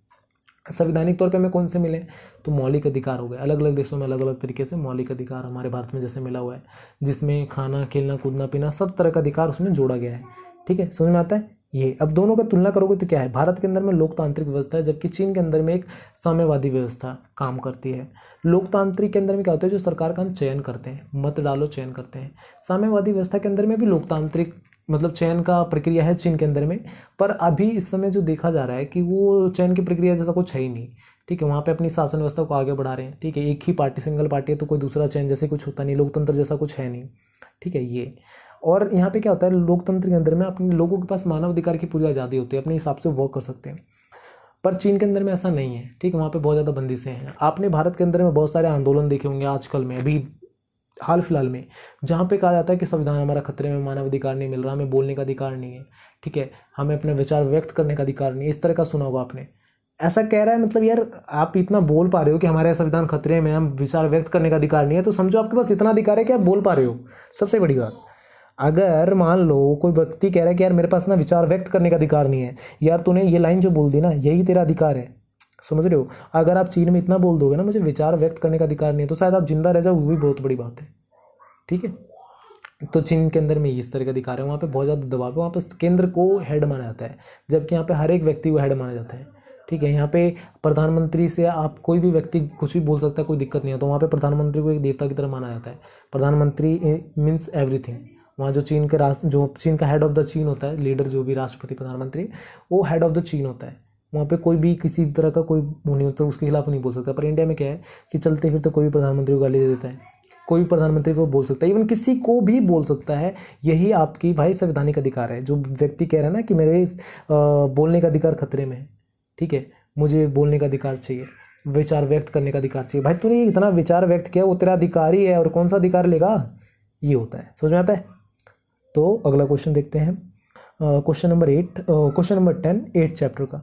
संवैधानिक तौर पे हमें कौन से मिले, तो मौलिक अधिकार हो गए। अलग अलग देशों में अलग अलग तरीके से मौलिक अधिकार हमारे भारत में जैसे मिला हुआ है, जिसमें खाना खेलना कूदना पीना सब तरह का अधिकार उसमें जोड़ा गया है, ठीक है, समझ में आता है ये। अब दोनों का तुलना करोगे तो क्या है, भारत के अंदर में लोकतांत्रिक व्यवस्था है, जबकि चीन के अंदर में एक साम्यवादी व्यवस्था काम करती है। लोकतांत्रिक के अंदर में क्या होता है, जो सरकार का हम चयन करते हैं, मत डालो चयन करते हैं। साम्यवादी व्यवस्था के अंदर में भी लोकतांत्रिक मतलब चयन का प्रक्रिया है चीन के अंदर में, पर अभी इस समय जो देखा जा रहा है कि वो चयन की प्रक्रिया जैसा कुछ है ही नहीं, ठीक है। वहाँ पे अपनी शासन व्यवस्था को आगे बढ़ा रहे हैं, ठीक है। एक ही पार्टी सिंगल पार्टी है तो कोई दूसरा चयन जैसे कुछ होता नहीं, लोकतंत्र जैसा कुछ है नहीं, ठीक है ये। और यहाँ पे क्या होता है, लोकतंत्र के अंदर में अपने लोगों के पास मानव अधिकार की पूरी आज़ादी होती है, अपने हिसाब से वर्क कर सकते हैं, पर चीन के अंदर में ऐसा नहीं है, ठीक है। वहाँ पे बहुत ज़्यादा बंदिशें हैं। आपने भारत के अंदर में बहुत सारे आंदोलन देखे होंगे आजकल में, अभी हाल फिलहाल में, जहाँ पे कहा जाता है कि संविधान हमारा खतरे में, मानव अधिकार नहीं मिल रहा, हमें बोलने का अधिकार नहीं है, ठीक है, हमें अपने विचार व्यक्त करने का अधिकार नहीं है, इस तरह का सुना होगा आपने। ऐसा कह रहा है मतलब यार आप इतना बोल पा रहे हो कि हमारा संविधान खतरे में, हम विचार व्यक्त करने का अधिकार नहीं है, तो समझो आपके पास इतना अधिकार है कि आप बोल पा रहे हो। सबसे बड़ी बात, अगर मान लो कोई व्यक्ति कह रहा है कि यार मेरे पास ना विचार व्यक्त करने का अधिकार नहीं है, यार तूने ये लाइन जो बोल दी ना यही तेरा अधिकार है, समझ रहे हो। अगर आप चीन में इतना बोल दोगे ना मुझे विचार व्यक्त करने का अधिकार नहीं है, तो शायद आप जिंदा रह जाओ, वो भी बहुत बड़ी बात है, ठीक है। तो चीन के अंदर में इस तरह का अधिकार है, वहाँ पे बहुत ज़्यादा दबाव है, वहाँ पे केंद्र को हेड माना जाता है, जबकि यहाँ पे हर एक व्यक्ति को हेड माना जाता है, ठीक है। यहाँ पे प्रधानमंत्री से आप कोई भी व्यक्ति कुछ भी बोल सकता है, कोई दिक्कत नहीं है, तो वहाँ पे प्रधानमंत्री को एक देवता की तरह माना जाता है। प्रधानमंत्री मीन्स एवरीथिंग। वहाँ जो चीन का हेड ऑफ द चीन होता है, लीडर जो भी राष्ट्रपति प्रधानमंत्री, वो हेड ऑफ द चीन होता है। वहाँ पे कोई भी किसी तरह का कोई वो नहीं होता, उसके खिलाफ नहीं बोल सकता। पर इंडिया में क्या है कि चलते फिरते कोई भी प्रधानमंत्री को गाली दे देता है, कोई भी प्रधानमंत्री को बोल सकता है, इवन किसी को भी बोल सकता है। यही आपकी भाई संवैधानिक अधिकार है। जो व्यक्ति कह रहा है ना कि मेरे बोलने का अधिकार खतरे में है, ठीक है, मुझे बोलने का अधिकार चाहिए, विचार व्यक्त करने का अधिकार चाहिए, भाई तूने इतना विचार व्यक्त किया वो तेरा अधिकार ही है, और कौन सा अधिकार लेगा, ये होता है, समझ में आता है। तो अगला क्वेश्चन देखते हैं, क्वेश्चन नंबर 10 8 चैप्टर का,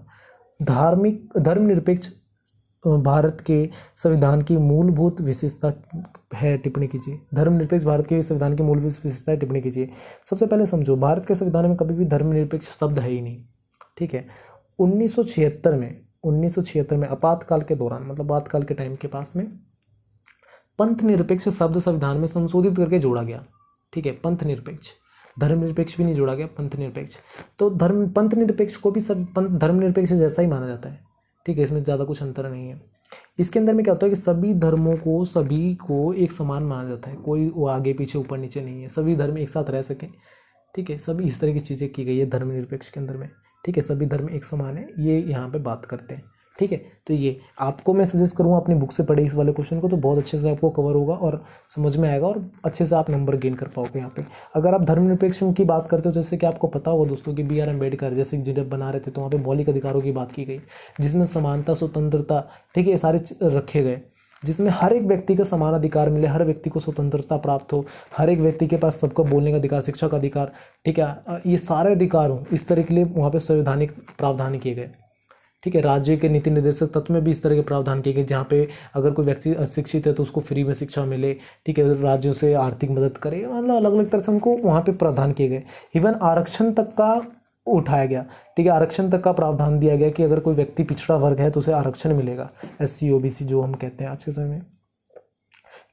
धर्मनिरपेक्ष भारत के संविधान की मूलभूत विशेषता है, टिप्पणी कीजिए। धर्मनिरपेक्ष भारत के संविधान की मूलभूत विशेषता है, टिप्पणी कीजिए। सबसे पहले समझो भारत के संविधान में कभी भी धर्मनिरपेक्ष शब्द है ही नहीं, ठीक है। 1976 में आपातकाल के दौरान, मतलब आपातकाल के टाइम के पास में पंथ निरपेक्ष शब्द संविधान में संशोधित करके जोड़ा गया, ठीक है। पंथ निरपेक्ष, धर्मनिरपेक्ष भी नहीं जोड़ा गया, पंथ निरपेक्ष। तो पंथ निरपेक्ष को भी सब धर्मनिरपेक्ष जैसा ही माना जाता है, ठीक है, इसमें ज़्यादा कुछ अंतर नहीं है। इसके अंदर में क्या होता है कि सभी धर्मों को, सभी को एक समान माना जाता है, कोई वो आगे पीछे ऊपर नीचे नहीं है, सभी धर्म एक साथ रह सकें, ठीक है, सभी इस तरह की चीज़ें की गई है धर्मनिरपेक्ष के अंदर में, ठीक है, सभी धर्म एक समान है, ये यहाँ पे बात करते हैं, ठीक है। तो ये आपको मैं सजेस्ट करूँगा अपनी बुक से पढ़े इस वाले क्वेश्चन को, तो बहुत अच्छे से आपको कवर होगा और समझ में आएगा और अच्छे से आप नंबर गेन कर पाओगे यहाँ पे। अगर आप धर्मनिरपेक्ष की बात करते हो, जैसे कि आपको पता होगा दोस्तों कि बी आर अम्बेडकर जैसे जब बना रहे थे तो वहाँ पे मौलिक अधिकारों की बात की गई, जिसमें समानता, स्वतंत्रता, ठीक है, ये सारे रखे गए, जिसमें हर एक व्यक्ति का समान अधिकार मिले, हर व्यक्ति को स्वतंत्रता प्राप्त हो, हर एक व्यक्ति के पास सबको बोलने का अधिकार, शिक्षा का अधिकार, ठीक है, ये सारे अधिकार हों, इस तरह के लिए वहाँ पे संवैधानिक प्रावधान किए गए, ठीक है। राज्य के नीति निर्देशक तत्व में भी इस तरह के प्रावधान किए गए, जहाँ पे अगर कोई व्यक्ति अशिक्षित है तो उसको फ्री में शिक्षा मिले, ठीक है, राज्यों से आर्थिक मदद करे, मतलब अलग अलग तरह से हमको वहाँ पे प्रावधान किए गए। इवन आरक्षण तक का उठाया गया, ठीक है, आरक्षण तक का प्रावधान दिया गया कि अगर कोई व्यक्ति पिछड़ा वर्ग है तो उसे आरक्षण मिलेगा, SC OBC जो हम कहते हैं आज के समय में,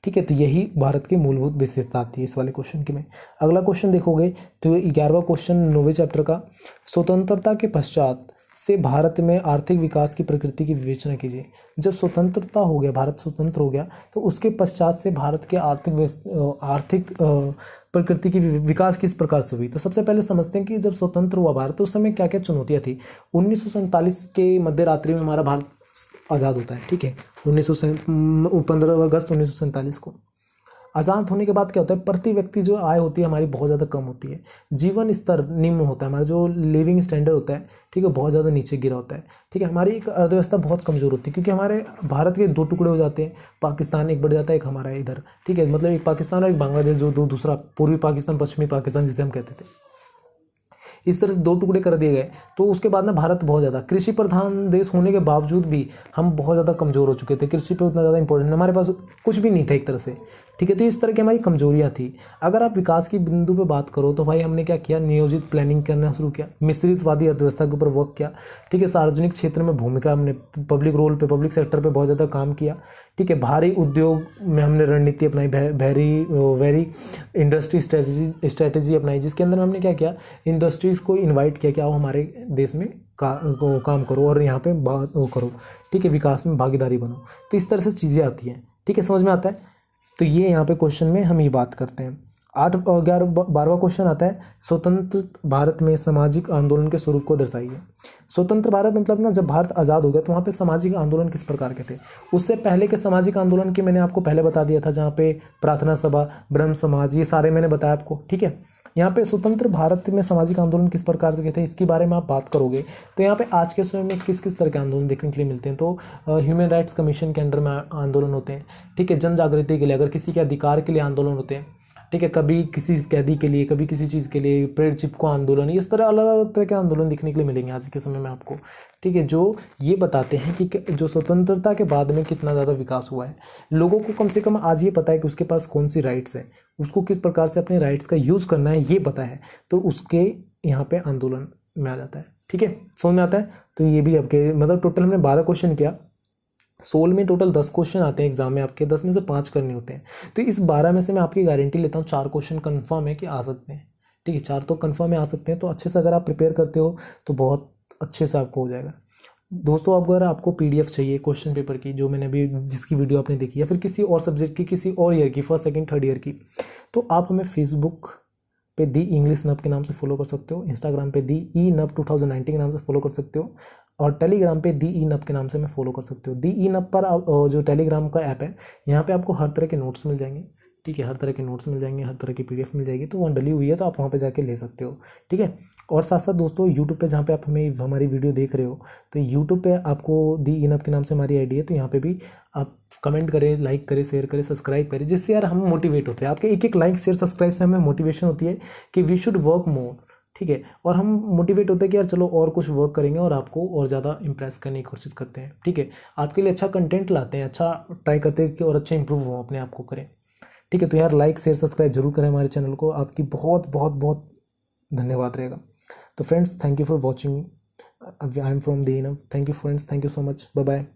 ठीक है। तो यही भारत की मूलभूत विशेषता आती है इस वाले क्वेश्चन की में। अगला क्वेश्चन देखोगे तो 11वां क्वेश्चन 9वें चैप्टर का, स्वतंत्रता के पश्चात से भारत में आर्थिक विकास की प्रकृति की विवेचना कीजिए। जब स्वतंत्रता हो गया, भारत स्वतंत्र हो गया, तो उसके पश्चात से भारत के आर्थिक प्रकृति की विकास किस प्रकार से हुई। तो सबसे पहले समझते हैं कि जब स्वतंत्र हुआ भारत तो उस समय क्या क्या चुनौतियाँ थी। 1947 के मध्य रात्रि में हमारा भारत आज़ाद होता है, ठीक है, 15 अगस्त 1947 को। आज़ाद होने के बाद क्या होता है, प्रति व्यक्ति जो आय होती है हमारी बहुत ज़्यादा कम होती है, जीवन स्तर निम्न होता है, हमारा जो लिविंग स्टैंडर्ड होता है, ठीक है, बहुत ज़्यादा नीचे गिरा होता है, ठीक है। हमारी एक अर्थव्यवस्था बहुत कमज़ोर होती है, क्योंकि हमारे भारत के 2 टुकड़े हो जाते हैं, पाकिस्तान एक बढ़ जाता है, एक हमारा है इधर, ठीक है, मतलब एक पाकिस्तान और एक बांग्लादेश, जो दूसरा पूर्वी पाकिस्तान, पश्चिमी पाकिस्तान जिसे हम कहते थे, इस तरह से 2 टुकड़े कर दिए गए। तो उसके बाद ना भारत बहुत ज़्यादा कृषि प्रधान देश होने के बावजूद भी हम बहुत ज़्यादा कमज़ोर हो चुके थे, कृषि पे उतना ज़्यादा इंपॉर्टेंट, हमारे पास कुछ भी नहीं था एक तरह से, ठीक है। तो इस तरह की हमारी कमजोरियाँ थी। अगर आप विकास की बिंदु पे बात करो तो भाई हमने क्या किया, नियोजित प्लानिंग करना शुरू किया, मिश्रितवादी अर्थव्यवस्था के ऊपर वर्क किया, ठीक है, सार्वजनिक क्षेत्र में भूमिका हमने पब्लिक रोल पे, पब्लिक सेक्टर पे बहुत ज़्यादा काम किया, ठीक है। भारी उद्योग में हमने रणनीति अपनाई, वेरी इंडस्ट्री स्ट्रेटेजी अपनाई, जिसके अंदर हमने क्या किया, इंडस्ट्रीज़ को इन्वाइट किया कि आओ हमारे देश में काम करो और यहाँ पे वो करो, ठीक है, विकास में भागीदारी बनो। तो इस तरह से चीज़ें आती हैं, ठीक है, समझ में आता है। तो ये यहाँ पे क्वेश्चन में हम ये बात करते हैं। 8 और 11 12वां क्वेश्चन आता है, स्वतंत्र भारत में सामाजिक आंदोलन के स्वरूप को दर्शाइए। स्वतंत्र भारत मतलब ना जब भारत आज़ाद हो गया तो वहाँ पे सामाजिक आंदोलन किस प्रकार के थे। उससे पहले के सामाजिक आंदोलन की मैंने आपको पहले बता दिया था, जहाँ पे प्रार्थना सभा, ब्रह्म समाज, ये सारे मैंने बताया आपको, ठीक है। यहाँ पे स्वतंत्र भारत में सामाजिक आंदोलन किस प्रकार के थे, इसके बारे में आप बात करोगे तो यहाँ पे आज के समय में किस किस तरह के आंदोलन देखने के लिए मिलते हैं। तो ह्यूमन राइट्स कमीशन के अंडर में आंदोलन होते हैं, ठीक है, जन जागृति के लिए, अगर किसी के अधिकार के लिए आंदोलन होते हैं, ठीक है, कभी किसी कैदी के लिए, कभी किसी चीज़ के लिए, पेड़ चिपको आंदोलन, इस तरह अलग अलग तरह के आंदोलन दिखने के लिए मिलेंगे आज के समय में आपको, ठीक है, जो ये बताते हैं कि जो स्वतंत्रता के बाद में कितना ज़्यादा विकास हुआ है। लोगों को कम से कम आज ये पता है कि उसके पास कौन सी राइट्स है, उसको किस प्रकार से अपने राइट्स का यूज़ करना है ये पता है, तो उसके यहाँ पे आंदोलन में आ जाता है, ठीक है, समझ में आता है। तो ये भी आपके मतलब टोटल हमने 12 क्वेश्चन किया, 16 में टोटल 10 क्वेश्चन आते हैं एग्जाम में आपके, 10 में से 5 करने होते हैं। तो इस 12 में से मैं आपकी गारंटी लेता हूँ 4 क्वेश्चन कंफर्म है कि आ सकते हैं, ठीक है, 4 तो कंफर्म है आ सकते हैं। तो अच्छे से अगर आप प्रिपेयर करते हो तो बहुत अच्छे से आपको हो जाएगा। दोस्तों अगर आपको PDF चाहिए क्वेश्चन पेपर की, जो मैंने अभी जिसकी वीडियो आपने देखी, या फिर किसी और सब्जेक्ट की, किसी और ईयर की, फर्स्ट सेकंड थर्ड ईयर की, तो आप हमें फेसबुक पे दी इंग्लिश नब के नाम से फॉलो कर सकते हो, इंस्टाग्राम पे दी ई नब 2019 के नाम से फॉलो कर सकते हो, और टेलीग्राम पे दी ई नब के नाम से मैं फॉलो कर सकते हो। दी ई नब पर जो टेलीग्राम का ऐप है, यहाँ पे आपको हर तरह के नोट्स मिल जाएंगे, ठीक है, हर तरह के नोट्स मिल जाएंगे, हर तरह की PDF मिल जाएगी, तो वहाँ डली हुई है, तो आप वहाँ पे जाके ले सकते हो, ठीक है। और साथ साथ दोस्तों यूट्यूब पे जहाँ पे आप हमारी वीडियो देख रहे हो, तो यूट्यूब पे आपको दी इनअप के नाम से हमारी ID है, तो यहाँ पे भी आप कमेंट करें, लाइक करें, शेयर करें, सब्सक्राइब करें, जिससे यार हम मोटिवेट होते हैं। आपके एक एक लाइक शेयर सब्सक्राइब से हमें मोटिवेशन होती है कि वी शुड वर्क मोर, ठीक है, और हम मोटिवेट होते हैं कि यार चलो और कुछ वर्क करेंगे और आपको और ज़्यादा इंप्रेस करने की कोशिश करते हैं, ठीक है, आपके लिए अच्छा कंटेंट लाते हैं, अच्छा ट्राई करते हैं कि और अच्छा इंप्रूव हो अपने आप को करें, ठीक है। तो यार लाइक शेयर सब्सक्राइब जरूर करें हमारे चैनल को, आपकी बहुत बहुत बहुत धन्यवाद रहेगा। तो friends thank you for watching, I am from the enough, thank you friends, thank you so much, bye bye.